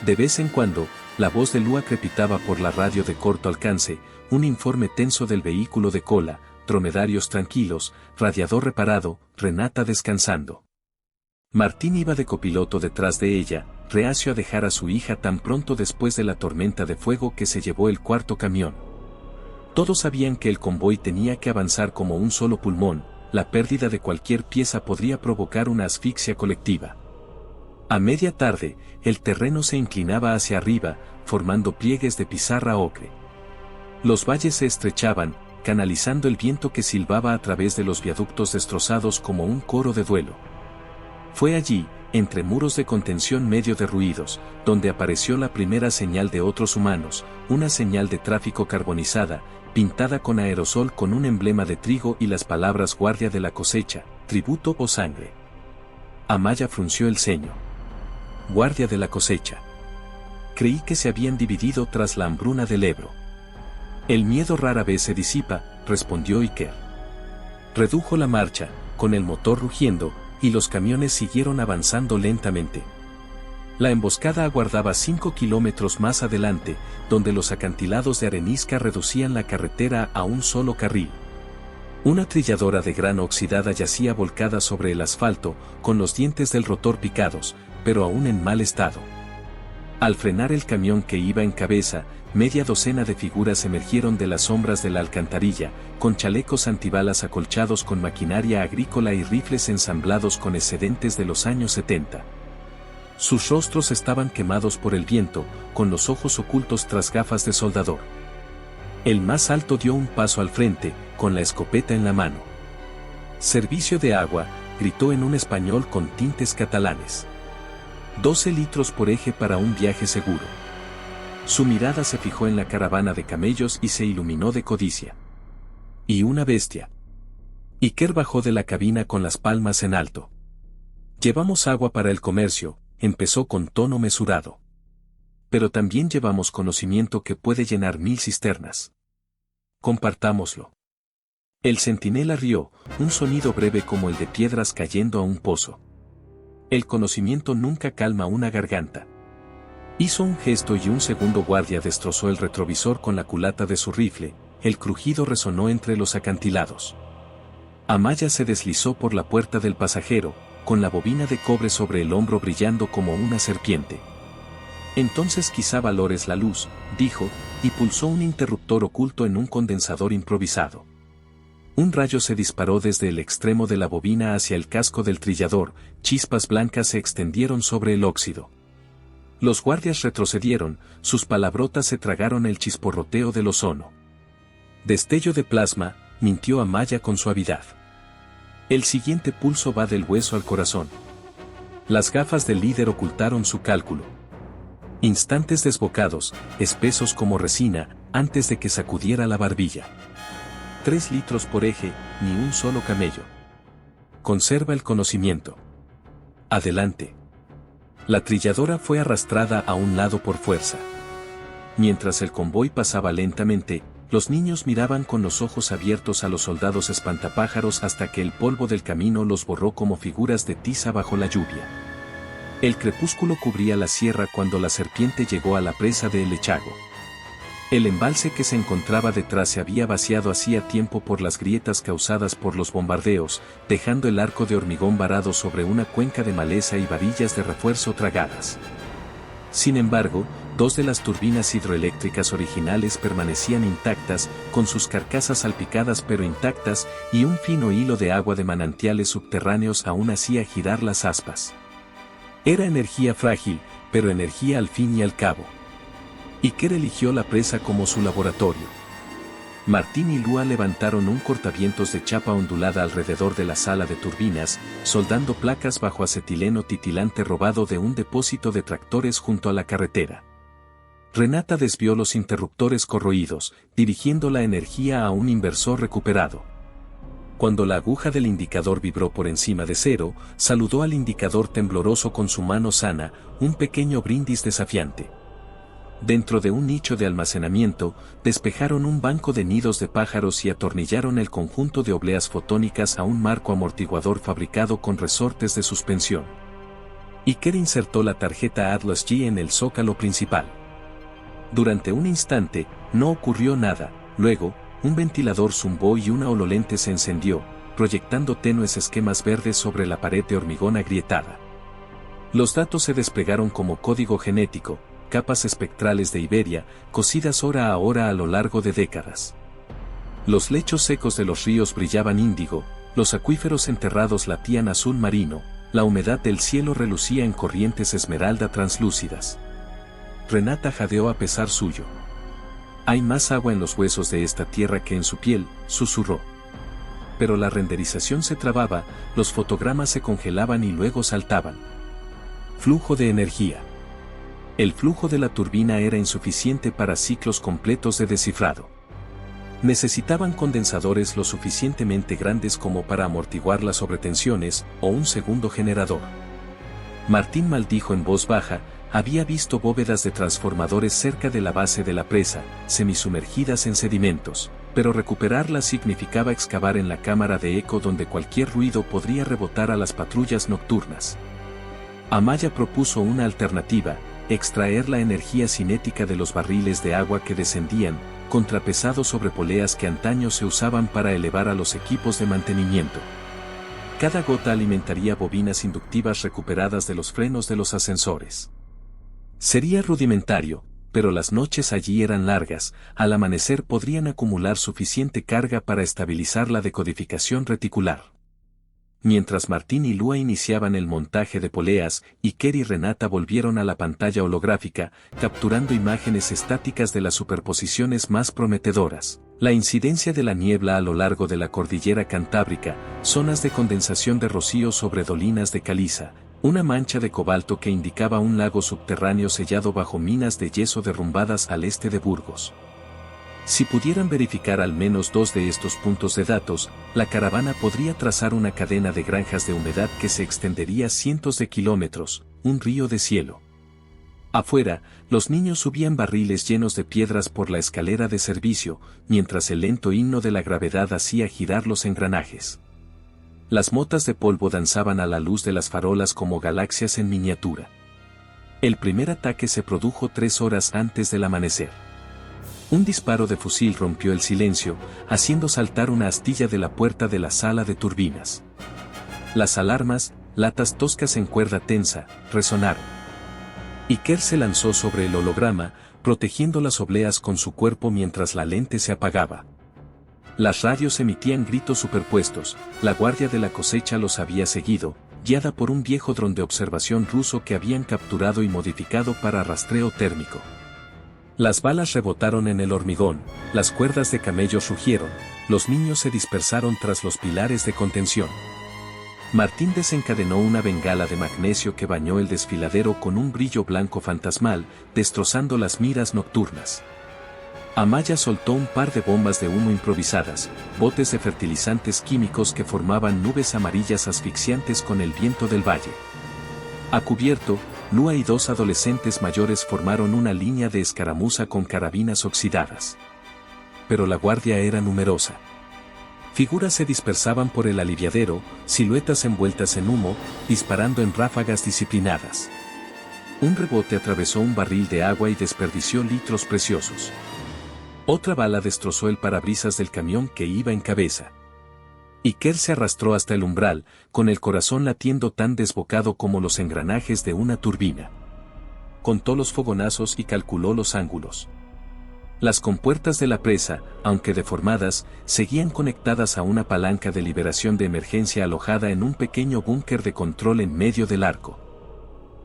De vez en cuando, la voz de Lua crepitaba por la radio de corto alcance, un informe tenso del vehículo de cola, dromedarios tranquilos, radiador reparado, Renata descansando. Martín iba de copiloto detrás de ella, reacio a dejar a su hija tan pronto después de la tormenta de fuego que se llevó el cuarto camión. Todos sabían que el convoy tenía que avanzar como un solo pulmón, la pérdida de cualquier pieza podría provocar una asfixia colectiva. A media tarde, el terreno se inclinaba hacia arriba, formando pliegues de pizarra ocre. Los valles se estrechaban, canalizando el viento que silbaba a través de los viaductos destrozados como un coro de duelo. Fue allí, entre muros de contención medio de ruidos, donde apareció la primera señal de otros humanos, una señal de tráfico carbonizada, pintada con aerosol con un emblema de trigo y las palabras guardia de la cosecha, tributo o sangre. Amaya frunció el ceño. Guardia de la cosecha. Creí que se habían dividido tras la hambruna del Ebro. El miedo rara vez se disipa, respondió Iker. Redujo la marcha, con el motor rugiendo, y los camiones siguieron avanzando lentamente. La emboscada aguardaba 5 kilómetros más adelante, donde los acantilados de arenisca reducían la carretera a un solo carril. Una trilladora de grano oxidada yacía volcada sobre el asfalto, con los dientes del rotor picados, pero aún en mal estado. Al frenar el camión que iba en cabeza, media docena de figuras emergieron de las sombras de la alcantarilla, con chalecos antibalas acolchados con maquinaria agrícola y rifles ensamblados con excedentes de los años 70. Sus rostros estaban quemados por el viento, con los ojos ocultos tras gafas de soldador. El más alto dio un paso al frente, con la escopeta en la mano. «Servicio de agua», gritó en un español con tintes catalanes. 12 litros por eje para un viaje seguro. Su mirada se fijó en la caravana de camellos y se iluminó de codicia. «Y una bestia». Iker bajó de la cabina con las palmas en alto. «Llevamos agua para el comercio», empezó con tono mesurado. «Pero también llevamos conocimiento que puede llenar 1000 cisternas. Compartámoslo». El centinela rió, un sonido breve como el de piedras cayendo a un pozo. El conocimiento nunca calma una garganta. Hizo un gesto y un segundo guardia destrozó el retrovisor con la culata de su rifle, el crujido resonó entre los acantilados. Amaya se deslizó por la puerta del pasajero, con la bobina de cobre sobre el hombro brillando como una serpiente. «Entonces quizá valores la luz», dijo, y pulsó un interruptor oculto en un condensador improvisado. Un rayo se disparó desde el extremo de la bobina hacia el casco del trillador, chispas blancas se extendieron sobre el óxido. Los guardias retrocedieron, sus palabrotas se tragaron el chisporroteo del ozono. «Destello de plasma», mintió Amaya con suavidad. «El siguiente pulso va del hueso al corazón». Las gafas del líder ocultaron su cálculo. Instantes desbocados, espesos como resina, antes de que sacudiera la barbilla. 3 litros por eje, ni un solo camello. Conserva el conocimiento. Adelante. La trilladora fue arrastrada a un lado por fuerza. Mientras el convoy pasaba lentamente, los niños miraban con los ojos abiertos a los soldados espantapájaros hasta que el polvo del camino los borró como figuras de tiza bajo la lluvia. El crepúsculo cubría la sierra cuando la serpiente llegó a la presa de El Echago. El embalse que se encontraba detrás se había vaciado hacía tiempo por las grietas causadas por los bombardeos, dejando el arco de hormigón varado sobre una cuenca de maleza y varillas de refuerzo tragadas. Sin embargo, 2 de las turbinas hidroeléctricas originales permanecían intactas, con sus carcasas salpicadas pero intactas, y un fino hilo de agua de manantiales subterráneos aún hacía girar las aspas. Era energía frágil, pero energía al fin y al cabo. Iker eligió la presa como su laboratorio. Martín y Lua levantaron un cortavientos de chapa ondulada alrededor de la sala de turbinas, soldando placas bajo acetileno titilante robado de un depósito de tractores junto a la carretera. Renata desvió los interruptores corroídos, dirigiendo la energía a un inversor recuperado. Cuando la aguja del indicador vibró por encima de 0, saludó al indicador tembloroso con su mano sana, un pequeño brindis desafiante. Dentro de un nicho de almacenamiento, despejaron un banco de nidos de pájaros y atornillaron el conjunto de obleas fotónicas a un marco amortiguador fabricado con resortes de suspensión. Iker insertó la tarjeta Atlas G en el zócalo principal. Durante un instante, no ocurrió nada. Luego, un ventilador zumbó y una HoloLente se encendió, proyectando tenues esquemas verdes sobre la pared de hormigón agrietada. Los datos se desplegaron como código genético, capas espectrales de Iberia, cosidas hora a hora a lo largo de décadas. Los lechos secos de los ríos brillaban índigo, los acuíferos enterrados latían azul marino, la humedad del cielo relucía en corrientes esmeralda translúcidas. Renata jadeó a pesar suyo. Hay más agua en los huesos de esta tierra que en su piel, susurró. Pero la renderización se trababa, los fotogramas se congelaban y luego saltaban. Flujo de energía. El flujo de la turbina era insuficiente para ciclos completos de descifrado. Necesitaban condensadores lo suficientemente grandes como para amortiguar las sobretensiones, o un segundo generador. Martín maldijo en voz baja, había visto bóvedas de transformadores cerca de la base de la presa, semisumergidas en sedimentos, pero recuperarlas significaba excavar en la cámara de eco donde cualquier ruido podría rebotar a las patrullas nocturnas. Amaya propuso una alternativa: extraer la energía cinética de los barriles de agua que descendían, contrapesados sobre poleas que antaño se usaban para elevar a los equipos de mantenimiento. Cada gota alimentaría bobinas inductivas recuperadas de los frenos de los ascensores. Sería rudimentario, pero las noches allí eran largas, al amanecer podrían acumular suficiente carga para estabilizar la decodificación reticular. Mientras Martín y Lua iniciaban el montaje de poleas, Iker y Renata volvieron a la pantalla holográfica, capturando imágenes estáticas de las superposiciones más prometedoras. La incidencia de la niebla a lo largo de la cordillera Cantábrica, zonas de condensación de rocío sobre dolinas de caliza, una mancha de cobalto que indicaba un lago subterráneo sellado bajo minas de yeso derrumbadas al este de Burgos. Si pudieran verificar al menos 2 de estos puntos de datos, la caravana podría trazar una cadena de granjas de humedad que se extendería cientos de kilómetros, un río de cielo. Afuera, los niños subían barriles llenos de piedras por la escalera de servicio, mientras el lento himno de la gravedad hacía girar los engranajes. Las motas de polvo danzaban a la luz de las farolas como galaxias en miniatura. El primer ataque se produjo 3 horas antes del amanecer. Un disparo de fusil rompió el silencio, haciendo saltar una astilla de la puerta de la sala de turbinas. Las alarmas, latas toscas en cuerda tensa, resonaron. Iker se lanzó sobre el holograma, protegiendo las obleas con su cuerpo mientras la lente se apagaba. Las radios emitían gritos superpuestos, la guardia de la cosecha los había seguido, guiada por un viejo dron de observación ruso que habían capturado y modificado para rastreo térmico. Las balas rebotaron en el hormigón, las cuerdas de camellos rugieron, los niños se dispersaron tras los pilares de contención. Martín desencadenó una bengala de magnesio que bañó el desfiladero con un brillo blanco fantasmal, destrozando las miras nocturnas. Amaya soltó un par de bombas de humo improvisadas, botes de fertilizantes químicos que formaban nubes amarillas asfixiantes con el viento del valle. A cubierto, Lua y 2 adolescentes mayores formaron una línea de escaramuza con carabinas oxidadas. Pero la guardia era numerosa. Figuras se dispersaban por el aliviadero, siluetas envueltas en humo, disparando en ráfagas disciplinadas. Un rebote atravesó un barril de agua y desperdició litros preciosos. Otra bala destrozó el parabrisas del camión que iba en cabeza. Iker se arrastró hasta el umbral, con el corazón latiendo tan desbocado como los engranajes de una turbina. Contó los fogonazos y calculó los ángulos. Las compuertas de la presa, aunque deformadas, seguían conectadas a una palanca de liberación de emergencia alojada en un pequeño búnker de control en medio del arco.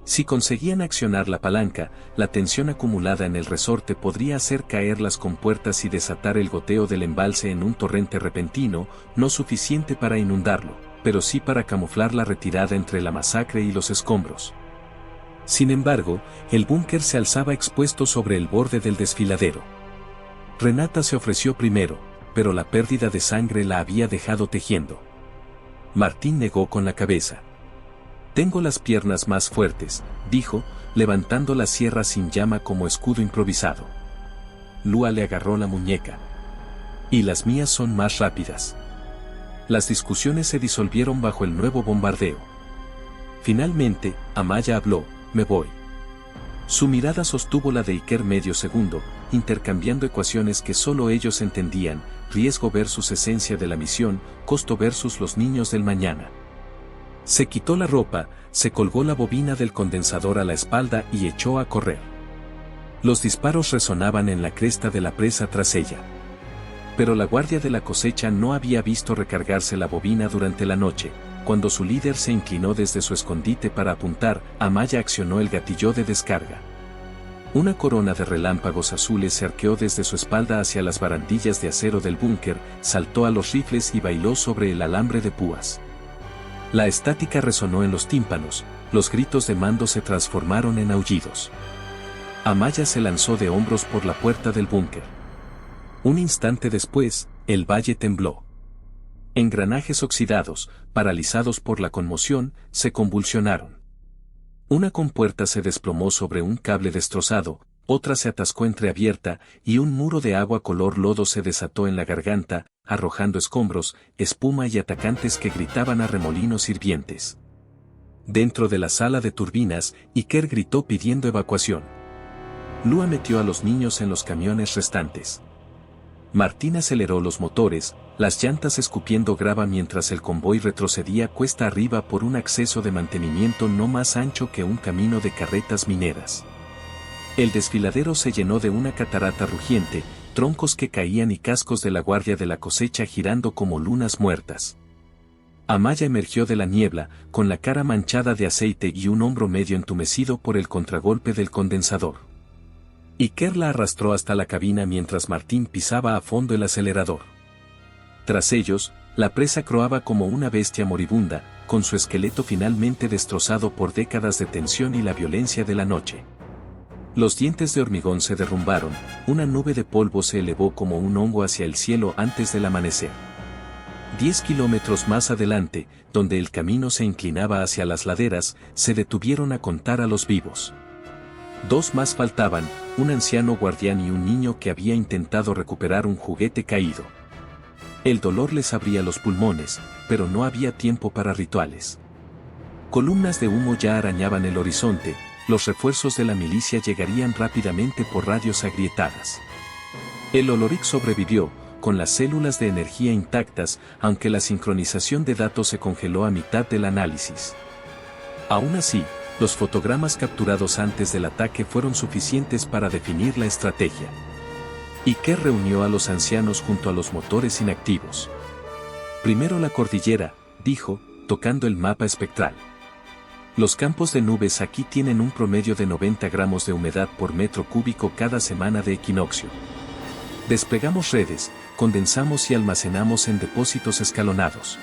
Si conseguían accionar la palanca, la tensión acumulada en el resorte podría hacer caer las compuertas y desatar el goteo del embalse en un torrente repentino, no suficiente para inundarlo, pero sí para camuflar la retirada entre la masacre y los escombros. Sin embargo, el búnker se alzaba expuesto sobre el borde del desfiladero. Renata se ofreció primero, pero la pérdida de sangre la había dejado tejiendo. Martín negó con la cabeza. Tengo las piernas más fuertes, dijo, levantando la sierra sin llama como escudo improvisado. Lua le agarró la muñeca. Y las mías son más rápidas. Las discusiones se disolvieron bajo el nuevo bombardeo. Finalmente, Amaya habló, me voy. Su mirada sostuvo la de Iker medio segundo, intercambiando ecuaciones que solo ellos entendían, riesgo versus esencia de la misión, costo versus los niños del mañana. Se quitó la ropa, se colgó la bobina del condensador a la espalda y echó a correr. Los disparos resonaban en la cresta de la presa tras ella. Pero la guardia de la cosecha no había visto recargarse la bobina durante la noche. Cuando su líder se inclinó desde su escondite para apuntar, Amaya accionó el gatillo de descarga. Una corona de relámpagos azules se arqueó desde su espalda hacia las barandillas de acero del búnker, saltó a los rifles y bailó sobre el alambre de púas. La estática resonó en los tímpanos, los gritos de mando se transformaron en aullidos. Amaya se lanzó de hombros por la puerta del búnker. Un instante después, el valle tembló. Engranajes oxidados, paralizados por la conmoción, se convulsionaron. Una compuerta se desplomó sobre un cable destrozado, otra se atascó entreabierta, y un muro de agua color lodo se desató en la garganta, arrojando escombros, espuma y atacantes que gritaban a remolinos hirvientes. Dentro de la sala de turbinas, Iker gritó pidiendo evacuación. Lua metió a los niños en los camiones restantes. Martín aceleró los motores, las llantas escupiendo grava mientras el convoy retrocedía cuesta arriba por un acceso de mantenimiento no más ancho que un camino de carretas mineras. El desfiladero se llenó de una catarata rugiente, troncos que caían y cascos de la guardia de la cosecha girando como lunas muertas. Amaya emergió de la niebla, con la cara manchada de aceite y un hombro medio entumecido por el contragolpe del condensador. Iker la arrastró hasta la cabina mientras Martín pisaba a fondo el acelerador. Tras ellos, la presa croaba como una bestia moribunda, con su esqueleto finalmente destrozado por décadas de tensión y la violencia de la noche. Los dientes de hormigón se derrumbaron, una nube de polvo se elevó como un hongo hacia el cielo antes del amanecer. 10 kilómetros más adelante, donde el camino se inclinaba hacia las laderas, se detuvieron a contar a los vivos. 2 más faltaban, un anciano guardián y un niño que había intentado recuperar un juguete caído. El dolor les abría los pulmones, pero no había tiempo para rituales. Columnas de humo ya arañaban el horizonte, los refuerzos de la milicia llegarían rápidamente por radios agrietadas. El Oloric sobrevivió, con las células de energía intactas, aunque la sincronización de datos se congeló a mitad del análisis. Aún así, los fotogramas capturados antes del ataque fueron suficientes para definir la estrategia. Iker reunió a los ancianos junto a los motores inactivos. Primero la cordillera, dijo, tocando el mapa espectral. Los campos de nubes aquí tienen un promedio de 90 gramos de humedad por metro cúbico cada semana de equinoccio. Desplegamos redes, condensamos y almacenamos en depósitos escalonados.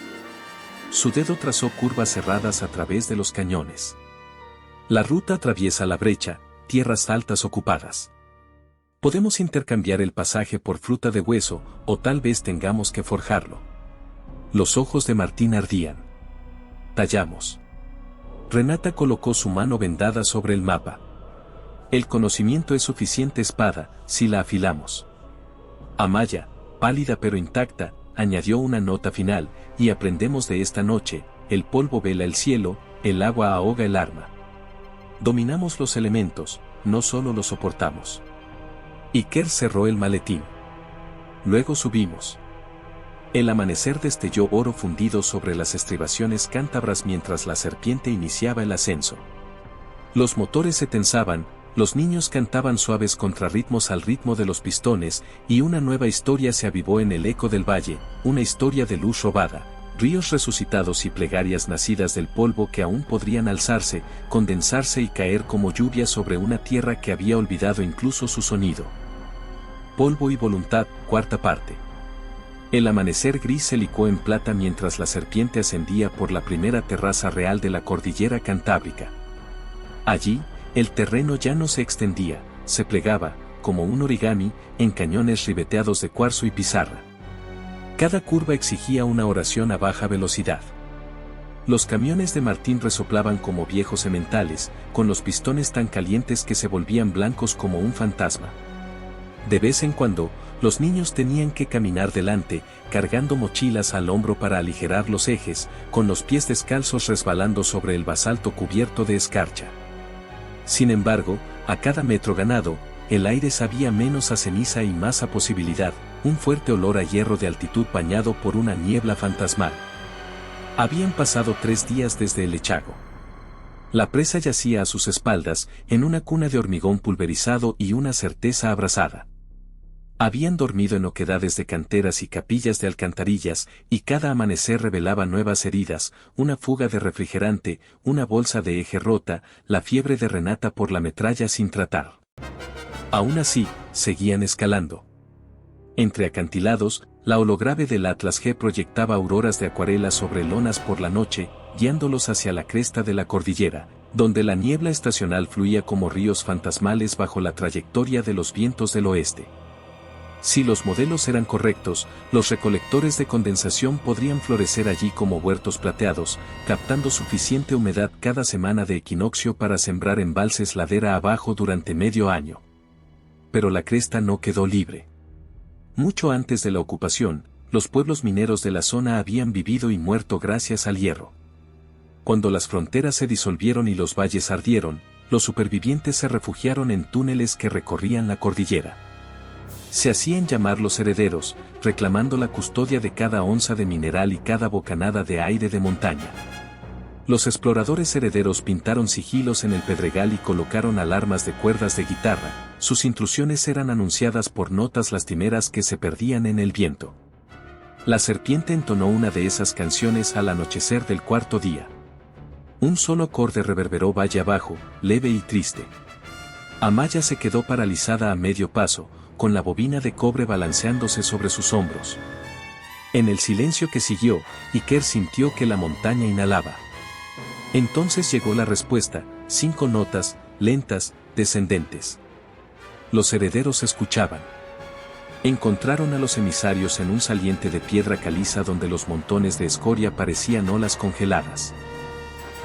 Su dedo trazó curvas cerradas a través de los cañones. La ruta atraviesa la brecha, tierras altas ocupadas. Podemos intercambiar el pasaje por fruta de hueso, o tal vez tengamos que forjarlo. Los ojos de Martín ardían. Tallamos. Renata colocó su mano vendada sobre el mapa. El conocimiento es suficiente espada, si la afilamos. Amaya, pálida pero intacta, añadió una nota final, y aprendemos de esta noche, el polvo vela el cielo, el agua ahoga el arma. Dominamos los elementos, no solo los soportamos. Iker cerró el maletín. Luego subimos. El amanecer destelló oro fundido sobre las estribaciones cántabras mientras la serpiente iniciaba el ascenso. Los motores se tensaban, los niños cantaban suaves contrarritmos al ritmo de los pistones, y una nueva historia se avivó en el eco del valle, una historia de luz robada. Ríos resucitados y plegarias nacidas del polvo que aún podrían alzarse, condensarse y caer como lluvia sobre una tierra que había olvidado incluso su sonido. Polvo y voluntad, cuarta parte. El amanecer gris se licuó en plata mientras la serpiente ascendía por la primera terraza real de la cordillera Cantábrica. Allí, el terreno ya no se extendía, se plegaba, como un origami, en cañones ribeteados de cuarzo y pizarra. Cada curva exigía una oración a baja velocidad. Los camiones de Martín resoplaban como viejos sementales, con los pistones tan calientes que se volvían blancos como un fantasma. De vez en cuando, los niños tenían que caminar delante, cargando mochilas al hombro para aligerar los ejes, con los pies descalzos resbalando sobre el basalto cubierto de escarcha. Sin embargo, a cada metro ganado, el aire sabía menos a ceniza y más a posibilidad, un fuerte olor a hierro de altitud bañado por una niebla fantasmal. Habían pasado 3 días desde el Echago. La presa yacía a sus espaldas, en una cuna de hormigón pulverizado y una certeza abrasada. Habían dormido en oquedades de canteras y capillas de alcantarillas, y cada amanecer revelaba nuevas heridas, una fuga de refrigerante, una bolsa de eje rota, la fiebre de Renata por la metralla sin tratar. Aún así, seguían escalando. Entre acantilados, la holograve del Atlas G proyectaba auroras de acuarela sobre lonas por la noche, guiándolos hacia la cresta de la cordillera, donde la niebla estacional fluía como ríos fantasmales bajo la trayectoria de los vientos del oeste. Si los modelos eran correctos, los recolectores de condensación podrían florecer allí como huertos plateados, captando suficiente humedad cada semana de equinoccio para sembrar embalses ladera abajo durante medio año. Pero la cresta no quedó libre. Mucho antes de la ocupación, los pueblos mineros de la zona habían vivido y muerto gracias al hierro. Cuando las fronteras se disolvieron y los valles ardieron, los supervivientes se refugiaron en túneles que recorrían la cordillera. Se hacían llamar los herederos, reclamando la custodia de cada onza de mineral y cada bocanada de aire de montaña. Los exploradores herederos pintaron sigilos en el pedregal y colocaron alarmas de cuerdas de guitarra. Sus intrusiones eran anunciadas por notas lastimeras que se perdían en el viento. La serpiente entonó una de esas canciones al anochecer del 4.º día. Un solo acorde reverberó valle abajo, leve y triste. Amaya se quedó paralizada a medio paso, con la bobina de cobre balanceándose sobre sus hombros. En el silencio que siguió, Iker sintió que la montaña inhalaba. Entonces llegó la respuesta, 5 notas, lentas, descendentes. Los herederos escuchaban. Encontraron a los emisarios en un saliente de piedra caliza donde los montones de escoria parecían olas congeladas.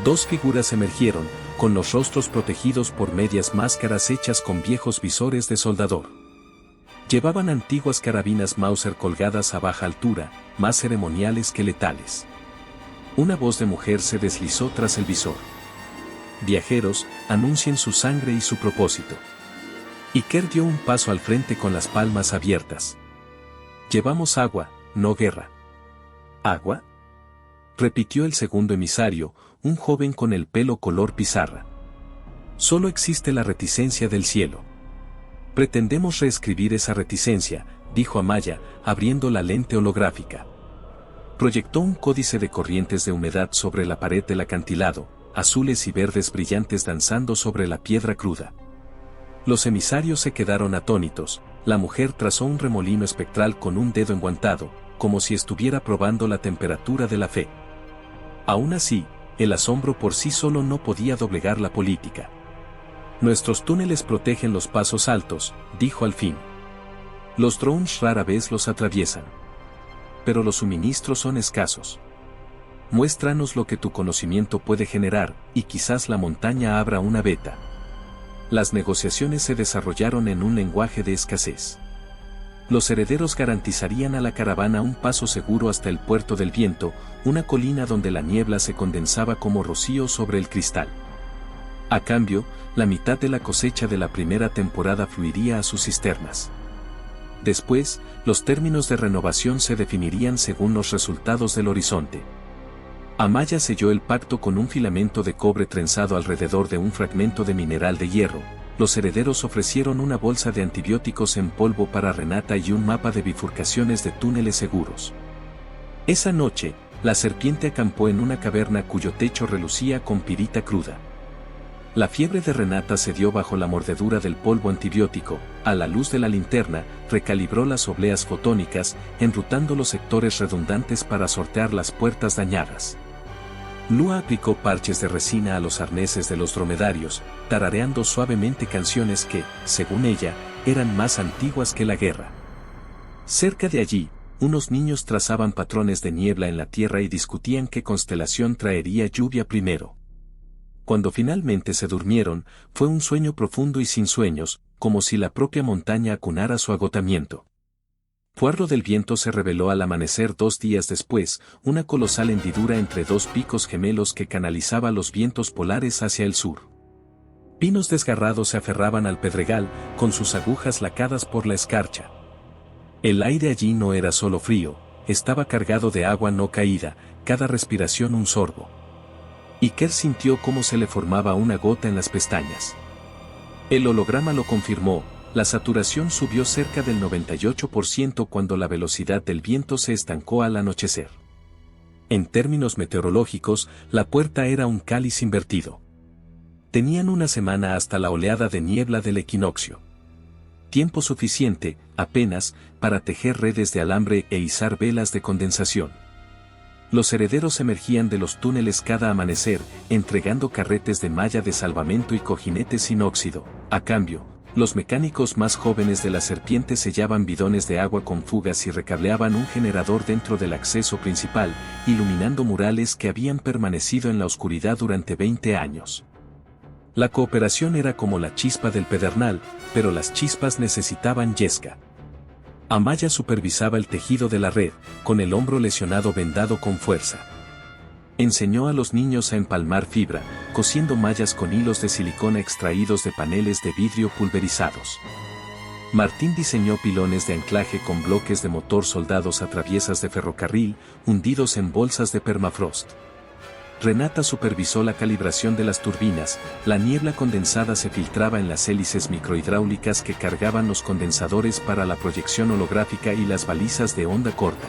2 figuras emergieron, con los rostros protegidos por medias máscaras hechas con viejos visores de soldador. Llevaban antiguas carabinas Mauser colgadas a baja altura, más ceremoniales que letales. Una voz de mujer se deslizó tras el visor. Viajeros, anuncien su sangre y su propósito. Iker dio un paso al frente con las palmas abiertas. Llevamos agua, no guerra. ¿Agua? Repitió el segundo emisario, un joven con el pelo color pizarra. Solo existe la reticencia del cielo. Pretendemos reescribir esa reticencia, dijo Amaya, abriendo la lente holográfica. Proyectó un códice de corrientes de humedad sobre la pared del acantilado, azules y verdes brillantes danzando sobre la piedra cruda. Los emisarios se quedaron atónitos, la mujer trazó un remolino espectral con un dedo enguantado, como si estuviera probando la temperatura de la fe. Aún así, el asombro por sí solo no podía doblegar la política. Nuestros túneles protegen los pasos altos, dijo al fin. Los drones rara vez los atraviesan. Pero los suministros son escasos. Muéstranos lo que tu conocimiento puede generar, y quizás la montaña abra una veta. Las negociaciones se desarrollaron en un lenguaje de escasez. Los herederos garantizarían a la caravana un paso seguro hasta el Puerto del Viento, una colina donde la niebla se condensaba como rocío sobre el cristal. A cambio, la mitad de la cosecha de la primera temporada fluiría a sus cisternas. Después, los términos de renovación se definirían según los resultados del horizonte. Amaya selló el pacto con un filamento de cobre trenzado alrededor de un fragmento de mineral de hierro. Los herederos ofrecieron una bolsa de antibióticos en polvo para Renata y un mapa de bifurcaciones de túneles seguros. Esa noche, la serpiente acampó en una caverna cuyo techo relucía con pirita cruda. La fiebre de Renata cedió bajo la mordedura del polvo antibiótico. A la luz de la linterna, recalibró las obleas fotónicas, enrutando los sectores redundantes para sortear las puertas dañadas. Lua aplicó parches de resina a los arneses de los dromedarios, tarareando suavemente canciones que, según ella, eran más antiguas que la guerra. Cerca de allí, unos niños trazaban patrones de niebla en la tierra y discutían qué constelación traería lluvia primero. Cuando finalmente se durmieron, fue un sueño profundo y sin sueños, como si la propia montaña acunara su agotamiento. Puerro del Viento se reveló al amanecer 2 días después, una colosal hendidura entre 2 picos gemelos que canalizaba los vientos polares hacia el sur. Pinos desgarrados se aferraban al pedregal, con sus agujas lacadas por la escarcha. El aire allí no era solo frío, estaba cargado de agua no caída, cada respiración un sorbo. Iker sintió cómo se le formaba una gota en las pestañas. El holograma lo confirmó, la saturación subió cerca del 98% cuando la velocidad del viento se estancó al anochecer. En términos meteorológicos, la puerta era un cáliz invertido. Tenían una semana hasta la oleada de niebla del equinoccio. Tiempo suficiente, apenas, para tejer redes de alambre e izar velas de condensación. Los herederos emergían de los túneles cada amanecer, entregando carretes de malla de salvamento y cojinetes sin óxido. A cambio, los mecánicos más jóvenes de la Serpiente sellaban bidones de agua con fugas y recableaban un generador dentro del acceso principal, iluminando murales que habían permanecido en la oscuridad durante 20 años. La cooperación era como la chispa del pedernal, pero las chispas necesitaban yesca. Amaya supervisaba el tejido de la red, con el hombro lesionado vendado con fuerza. Enseñó a los niños a empalmar fibra, cosiendo mallas con hilos de silicona extraídos de paneles de vidrio pulverizados. Martín diseñó pilones de anclaje con bloques de motor soldados a traviesas de ferrocarril, hundidos en bolsas de permafrost. Renata supervisó la calibración de las turbinas, la niebla condensada se filtraba en las hélices microhidráulicas que cargaban los condensadores para la proyección holográfica y las balizas de onda corta.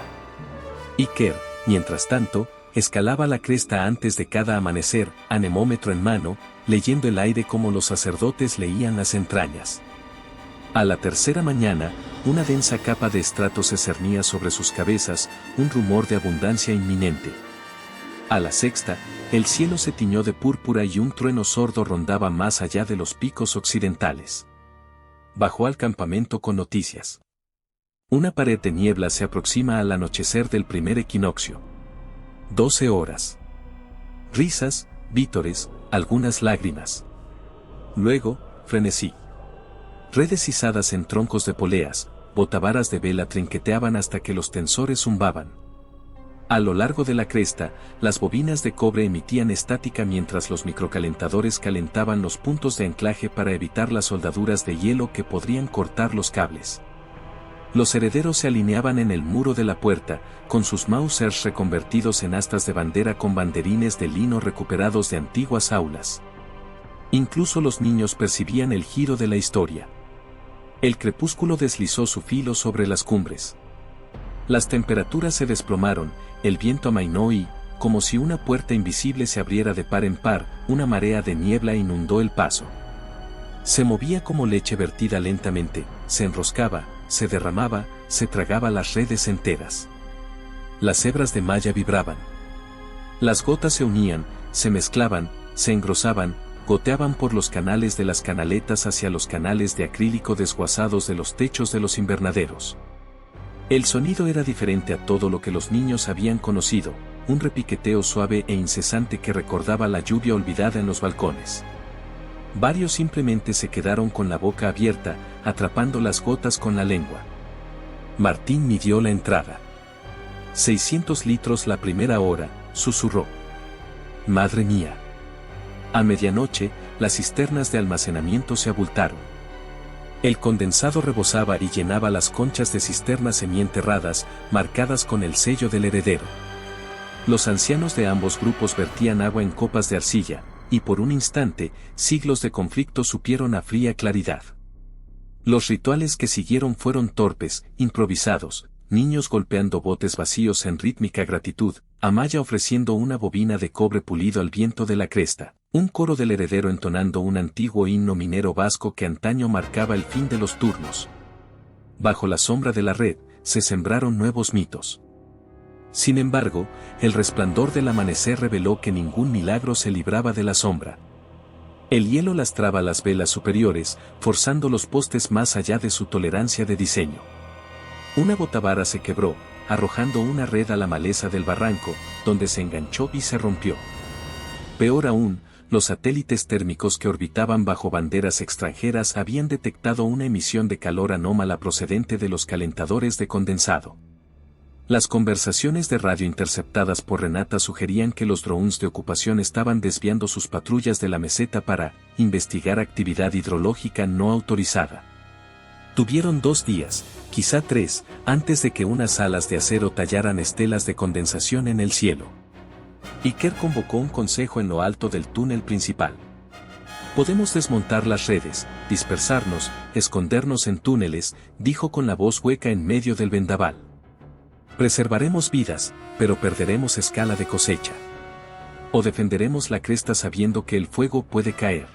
Iker, mientras tanto, escalaba la cresta antes de cada amanecer, anemómetro en mano, leyendo el aire como los sacerdotes leían las entrañas. A la tercera mañana, una densa capa de estrato se cernía sobre sus cabezas, un rumor de abundancia inminente. A la sexta, el cielo se tiñó de púrpura y un trueno sordo rondaba más allá de los picos occidentales. Bajó al campamento con noticias. Una pared de niebla se aproxima al anochecer del primer equinoccio. 12 horas. Risas, vítores, algunas lágrimas. Luego, frenesí. Redes izadas en troncos de poleas, botavaras de vela trinqueteaban hasta que los tensores zumbaban. A lo largo de la cresta, las bobinas de cobre emitían estática mientras los microcalentadores calentaban los puntos de anclaje para evitar las soldaduras de hielo que podrían cortar los cables. Los herederos se alineaban en el muro de la puerta, con sus Mausers reconvertidos en astas de bandera con banderines de lino recuperados de antiguas aulas. Incluso los niños percibían el giro de la historia. El crepúsculo deslizó su filo sobre las cumbres. Las temperaturas se desplomaron, el viento amainó y, como si una puerta invisible se abriera de par en par, una marea de niebla inundó el paso. Se movía como leche vertida lentamente, se enroscaba, se derramaba, se tragaba las redes enteras. Las hebras de malla vibraban. Las gotas se unían, se mezclaban, se engrosaban, goteaban por los canales de las canaletas hacia los canales de acrílico desguazados de los techos de los invernaderos. El sonido era diferente a todo lo que los niños habían conocido, un repiqueteo suave e incesante que recordaba la lluvia olvidada en los balcones. Varios simplemente se quedaron con la boca abierta, atrapando las gotas con la lengua. Martín midió la entrada. 600 litros la primera hora, susurró. Madre mía. A medianoche, las cisternas de almacenamiento se abultaron. El condensado rebosaba y llenaba las conchas de cisternas semienterradas, marcadas con el sello del heredero. Los ancianos de ambos grupos vertían agua en copas de arcilla, y por un instante, siglos de conflicto supieron a fría claridad. Los rituales que siguieron fueron torpes, improvisados, niños golpeando botes vacíos en rítmica gratitud, Amaya ofreciendo una bobina de cobre pulido al viento de la cresta, un coro del heredero entonando un antiguo himno minero vasco que antaño marcaba el fin de los turnos. Bajo la sombra de la red, se sembraron nuevos mitos. Sin embargo, el resplandor del amanecer reveló que ningún milagro se libraba de la sombra. El hielo lastraba las velas superiores, forzando los postes más allá de su tolerancia de diseño. Una botavara se quebró, arrojando una red a la maleza del barranco, donde se enganchó y se rompió. Peor aún, los satélites térmicos que orbitaban bajo banderas extranjeras habían detectado una emisión de calor anómala procedente de los calentadores de condensado. Las conversaciones de radio interceptadas por Renata sugerían que los drones de ocupación estaban desviando sus patrullas de la meseta para investigar actividad hidrológica no autorizada. Tuvieron 2 días, quizá 3, antes de que unas alas de acero tallaran estelas de condensación en el cielo. Iker convocó un consejo en lo alto del túnel principal. Podemos desmontar las redes, dispersarnos, escondernos en túneles, dijo con la voz hueca en medio del vendaval. Preservaremos vidas, pero perderemos escala de cosecha. O defenderemos la cresta sabiendo que el fuego puede caer.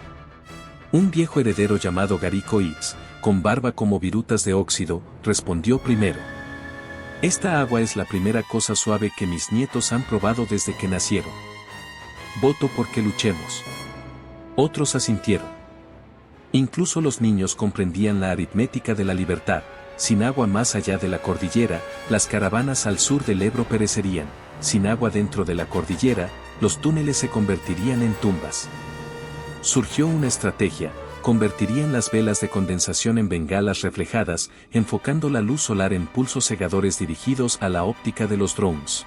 Un viejo heredero llamado Gariko Itz, con barba como virutas de óxido, respondió primero. Esta agua es la primera cosa suave que mis nietos han probado desde que nacieron. Voto porque luchemos. Otros asintieron. Incluso los niños comprendían la aritmética de la libertad. Sin agua más allá de la cordillera, las caravanas al sur del Ebro perecerían. Sin agua dentro de la cordillera, los túneles se convertirían en tumbas. Surgió una estrategia. Convertirían las velas de condensación en bengalas reflejadas, enfocando la luz solar en pulsos cegadores dirigidos a la óptica de los drones.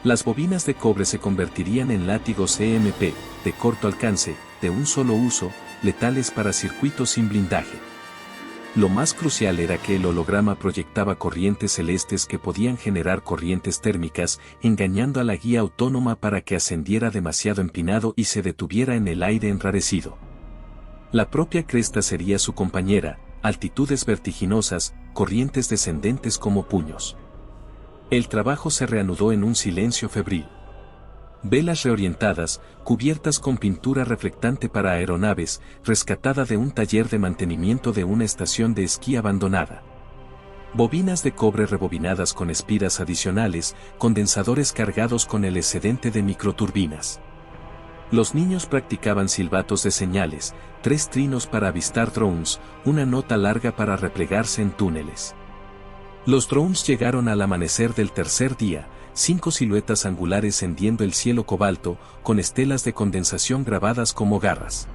Las bobinas de cobre se convertirían en látigos EMP, de corto alcance, de un solo uso, letales para circuitos sin blindaje. Lo más crucial era que el holograma proyectaba corrientes celestes que podían generar corrientes térmicas, engañando a la guía autónoma para que ascendiera demasiado empinado y se detuviera en el aire enrarecido. La propia cresta sería su compañera, altitudes vertiginosas, corrientes descendentes como puños. El trabajo se reanudó en un silencio febril. Velas reorientadas, cubiertas con pintura reflectante para aeronaves, rescatada de un taller de mantenimiento de una estación de esquí abandonada. Bobinas de cobre rebobinadas con espiras adicionales, condensadores cargados con el excedente de microturbinas. Los niños practicaban silbatos de señales, 3 trinos para avistar drones, una nota larga para replegarse en túneles. Los drones llegaron al amanecer del tercer día, 5 siluetas angulares hendiendo el cielo cobalto, con estelas de condensación grabadas como garras.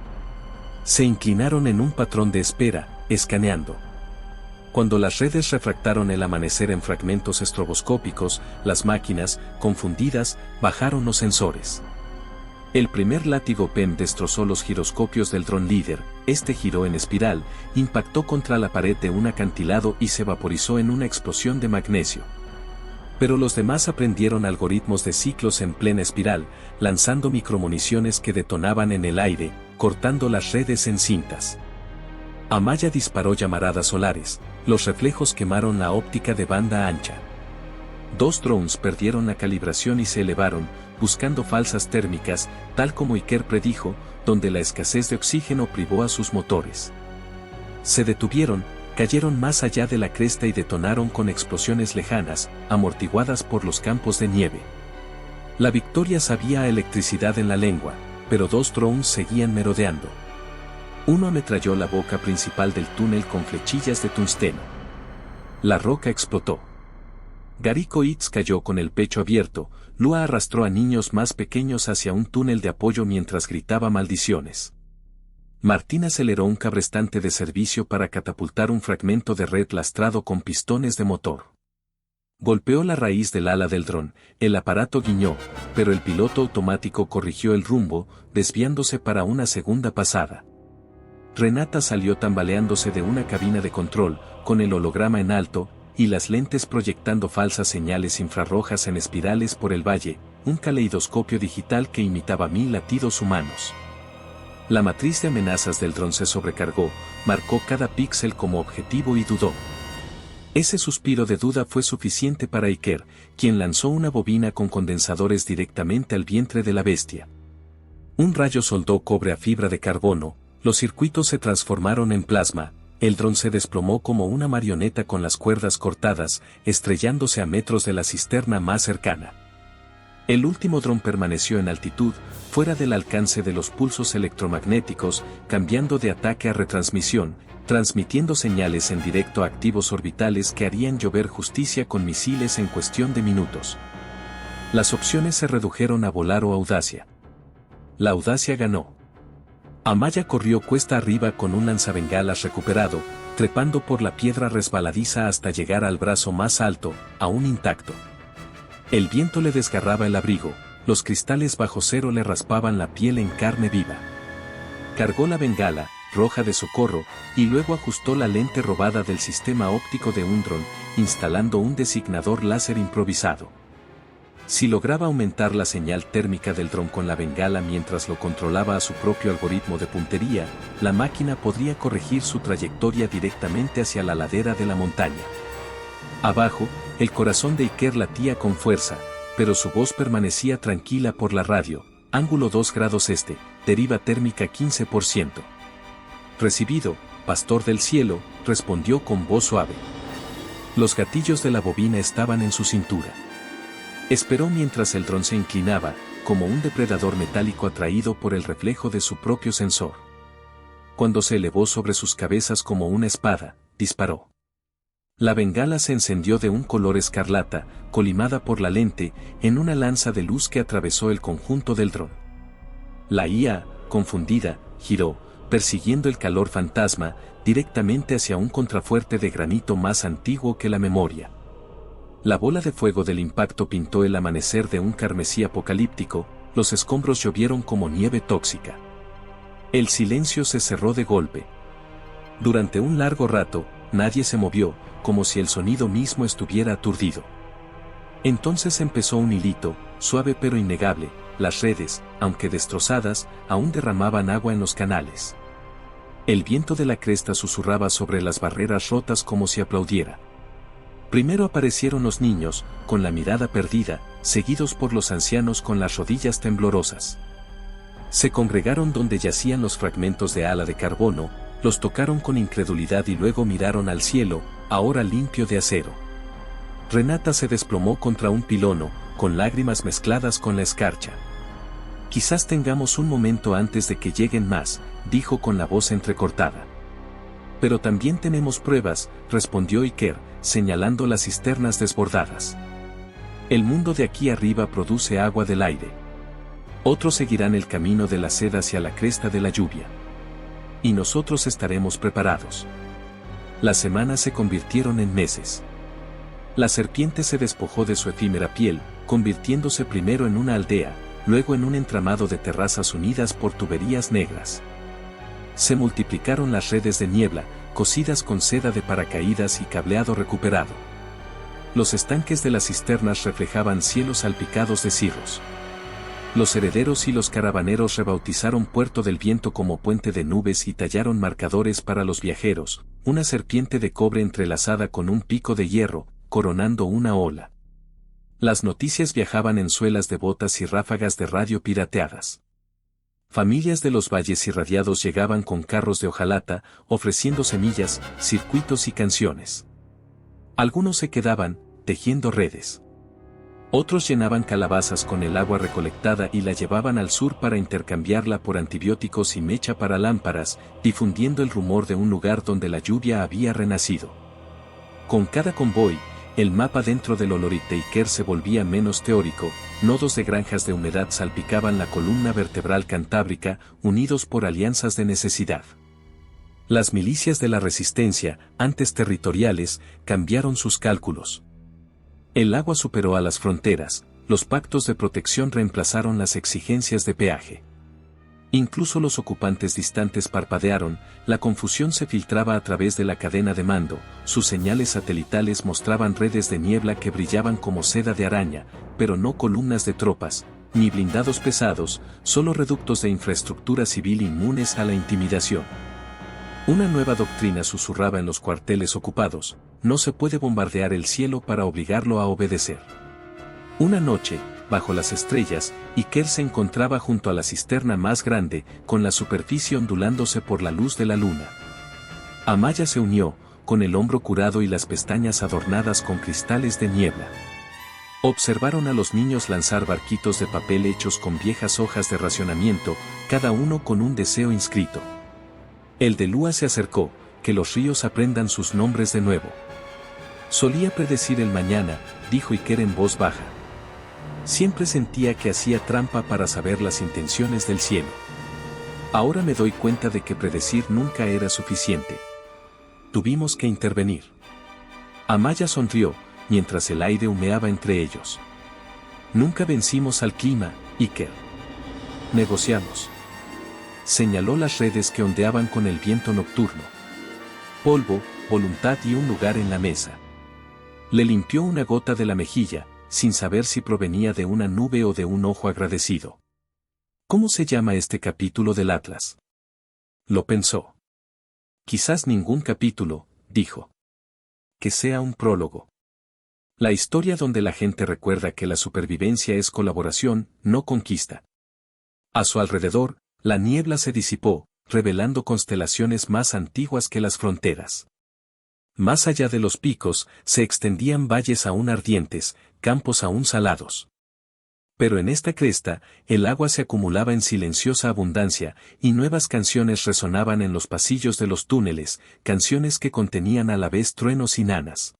Se inclinaron en un patrón de espera, escaneando. Cuando las redes refractaron el amanecer en fragmentos estroboscópicos, las máquinas, confundidas, bajaron los sensores. El primer látigo PEM destrozó los giroscopios del dron líder, este giró en espiral, impactó contra la pared de un acantilado y se vaporizó en una explosión de magnesio. Pero los demás aprendieron algoritmos de ciclos en plena espiral, lanzando micromuniciones que detonaban en el aire, cortando las redes en cintas. Amaya disparó llamaradas solares, los reflejos quemaron la óptica de banda ancha. 2 drones perdieron la calibración y se elevaron, buscando falsas térmicas, tal como Iker predijo, donde la escasez de oxígeno privó a sus motores. Se detuvieron, cayeron más allá de la cresta y detonaron con explosiones lejanas, amortiguadas por los campos de nieve. La victoria sabía a electricidad en la lengua, pero 2 drones seguían merodeando. Uno ametralló la boca principal del túnel con flechillas de tungsteno. La roca explotó. Gariko Itz cayó con el pecho abierto, Lua arrastró a niños más pequeños hacia un túnel de apoyo mientras gritaba maldiciones. Martín aceleró un cabrestante de servicio para catapultar un fragmento de red lastrado con pistones de motor. Golpeó la raíz del ala del dron, el aparato guiñó, pero el piloto automático corrigió el rumbo, desviándose para una segunda pasada. Renata salió tambaleándose de una cabina de control, con el holograma en alto, y las lentes proyectando falsas señales infrarrojas en espirales por el valle, un caleidoscopio digital que imitaba 1000 latidos humanos. La matriz de amenazas del dron se sobrecargó, marcó cada píxel como objetivo y dudó. Ese suspiro de duda fue suficiente para Iker, quien lanzó una bobina con condensadores directamente al vientre de la bestia. Un rayo soldó cobre a fibra de carbono, los circuitos se transformaron en plasma. El dron se desplomó como una marioneta con las cuerdas cortadas, estrellándose a metros de la cisterna más cercana. El último dron permaneció en altitud, fuera del alcance de los pulsos electromagnéticos, cambiando de ataque a retransmisión, transmitiendo señales en directo a activos orbitales que harían llover justicia con misiles en cuestión de minutos. Las opciones se redujeron a volar o audacia. La audacia ganó. Amaya corrió cuesta arriba con un lanzabengalas recuperado, trepando por la piedra resbaladiza hasta llegar al brazo más alto, aún intacto. El viento le desgarraba el abrigo, los cristales bajo cero le raspaban la piel en carne viva. Cargó la bengala, roja de socorro, y luego ajustó la lente robada del sistema óptico de un dron, instalando un designador láser improvisado. Si lograba aumentar la señal térmica del dron con la bengala mientras lo controlaba a su propio algoritmo de puntería, la máquina podría corregir su trayectoria directamente hacia la ladera de la montaña. Abajo, el corazón de Iker latía con fuerza, pero su voz permanecía tranquila por la radio. Ángulo 2 grados este, deriva térmica 15%. Recibido, pastor del cielo, respondió con voz suave. Los gatillos de la bobina estaban en su cintura. Esperó mientras el dron se inclinaba, como un depredador metálico atraído por el reflejo de su propio sensor. Cuando se elevó sobre sus cabezas como una espada, disparó. La bengala se encendió de un color escarlata, colimada por la lente, en una lanza de luz que atravesó el conjunto del dron. La IA, confundida, giró, persiguiendo el calor fantasma, directamente hacia un contrafuerte de granito más antiguo que la memoria. La bola de fuego del impacto pintó el amanecer de un carmesí apocalíptico, los escombros llovieron como nieve tóxica. El silencio se cerró de golpe. Durante un largo rato, nadie se movió, como si el sonido mismo estuviera aturdido. Entonces empezó un hilito, suave pero innegable. Las redes, aunque destrozadas, aún derramaban agua en los canales. El viento de la cresta susurraba sobre las barreras rotas como si aplaudiera. Primero aparecieron los niños, con la mirada perdida, seguidos por los ancianos con las rodillas temblorosas. Se congregaron donde yacían los fragmentos de ala de carbono, los tocaron con incredulidad y luego miraron al cielo, ahora limpio de acero. Renata se desplomó contra un pilono, con lágrimas mezcladas con la escarcha. Quizás tengamos un momento antes de que lleguen más, dijo con la voz entrecortada. Pero también tenemos pruebas, respondió Iker, señalando las cisternas desbordadas. El mundo de aquí arriba produce agua del aire. Otros seguirán el camino de la sed hacia la cresta de la lluvia. Y nosotros estaremos preparados. Las semanas se convirtieron en meses. La serpiente se despojó de su efímera piel, convirtiéndose primero en una aldea, luego en un entramado de terrazas unidas por tuberías negras. Se multiplicaron las redes de niebla, cosidas con seda de paracaídas y cableado recuperado. Los estanques de las cisternas reflejaban cielos salpicados de cirros. Los herederos y los caravaneros rebautizaron Puerto del Viento como puente de nubes y tallaron marcadores para los viajeros, una serpiente de cobre entrelazada con un pico de hierro, coronando una ola. Las noticias viajaban en suelas de botas y ráfagas de radio pirateadas. Familias de los valles irradiados llegaban con carros de hojalata, ofreciendo semillas, circuitos y canciones. Algunos se quedaban, tejiendo redes. Otros llenaban calabazas con el agua recolectada y la llevaban al sur para intercambiarla por antibióticos y mecha para lámparas, difundiendo el rumor de un lugar donde la lluvia había renacido. Con cada convoy, el mapa dentro del Olorik de Iker se volvía menos teórico, nodos de granjas de humedad salpicaban la columna vertebral cantábrica, unidos por alianzas de necesidad. Las milicias de la resistencia, antes territoriales, cambiaron sus cálculos. El agua superó a las fronteras, los pactos de protección reemplazaron las exigencias de peaje. Incluso los ocupantes distantes parpadearon, la confusión se filtraba a través de la cadena de mando, sus señales satelitales mostraban redes de niebla que brillaban como seda de araña, pero no columnas de tropas, ni blindados pesados, solo reductos de infraestructura civil inmunes a la intimidación. Una nueva doctrina susurraba en los cuarteles ocupados: no se puede bombardear el cielo para obligarlo a obedecer. Una noche, bajo las estrellas, Iker se encontraba junto a la cisterna más grande, con la superficie ondulándose por la luz de la luna. Amaya se unió, con el hombro curado y las pestañas adornadas con cristales de niebla. Observaron a los niños lanzar barquitos de papel hechos con viejas hojas de racionamiento, cada uno con un deseo inscrito. El de Lua se acercó, que los ríos aprendan sus nombres de nuevo. Solía predecir el mañana, dijo Iker en voz baja. Siempre sentía que hacía trampa para saber las intenciones del cielo. Ahora me doy cuenta de que predecir nunca era suficiente. Tuvimos que intervenir. Amaya sonrió, mientras el aire humeaba entre ellos. Nunca vencimos al clima, Iker. Negociamos. Señaló las redes que ondeaban con el viento nocturno. Polvo, voluntad y un lugar en la mesa. Le limpió una gota de la mejilla, sin saber si provenía de una nube o de un ojo agradecido. ¿Cómo se llama este capítulo del Atlas? Lo pensó. Quizás ningún capítulo, dijo. Que sea un prólogo. La historia donde la gente recuerda que la supervivencia es colaboración, no conquista. A su alrededor, la niebla se disipó, revelando constelaciones más antiguas que las fronteras. Más allá de los picos, se extendían valles aún ardientes, campos aún salados. Pero en esta cresta, el agua se acumulaba en silenciosa abundancia, y nuevas canciones resonaban en los pasillos de los túneles, canciones que contenían a la vez truenos y nanas.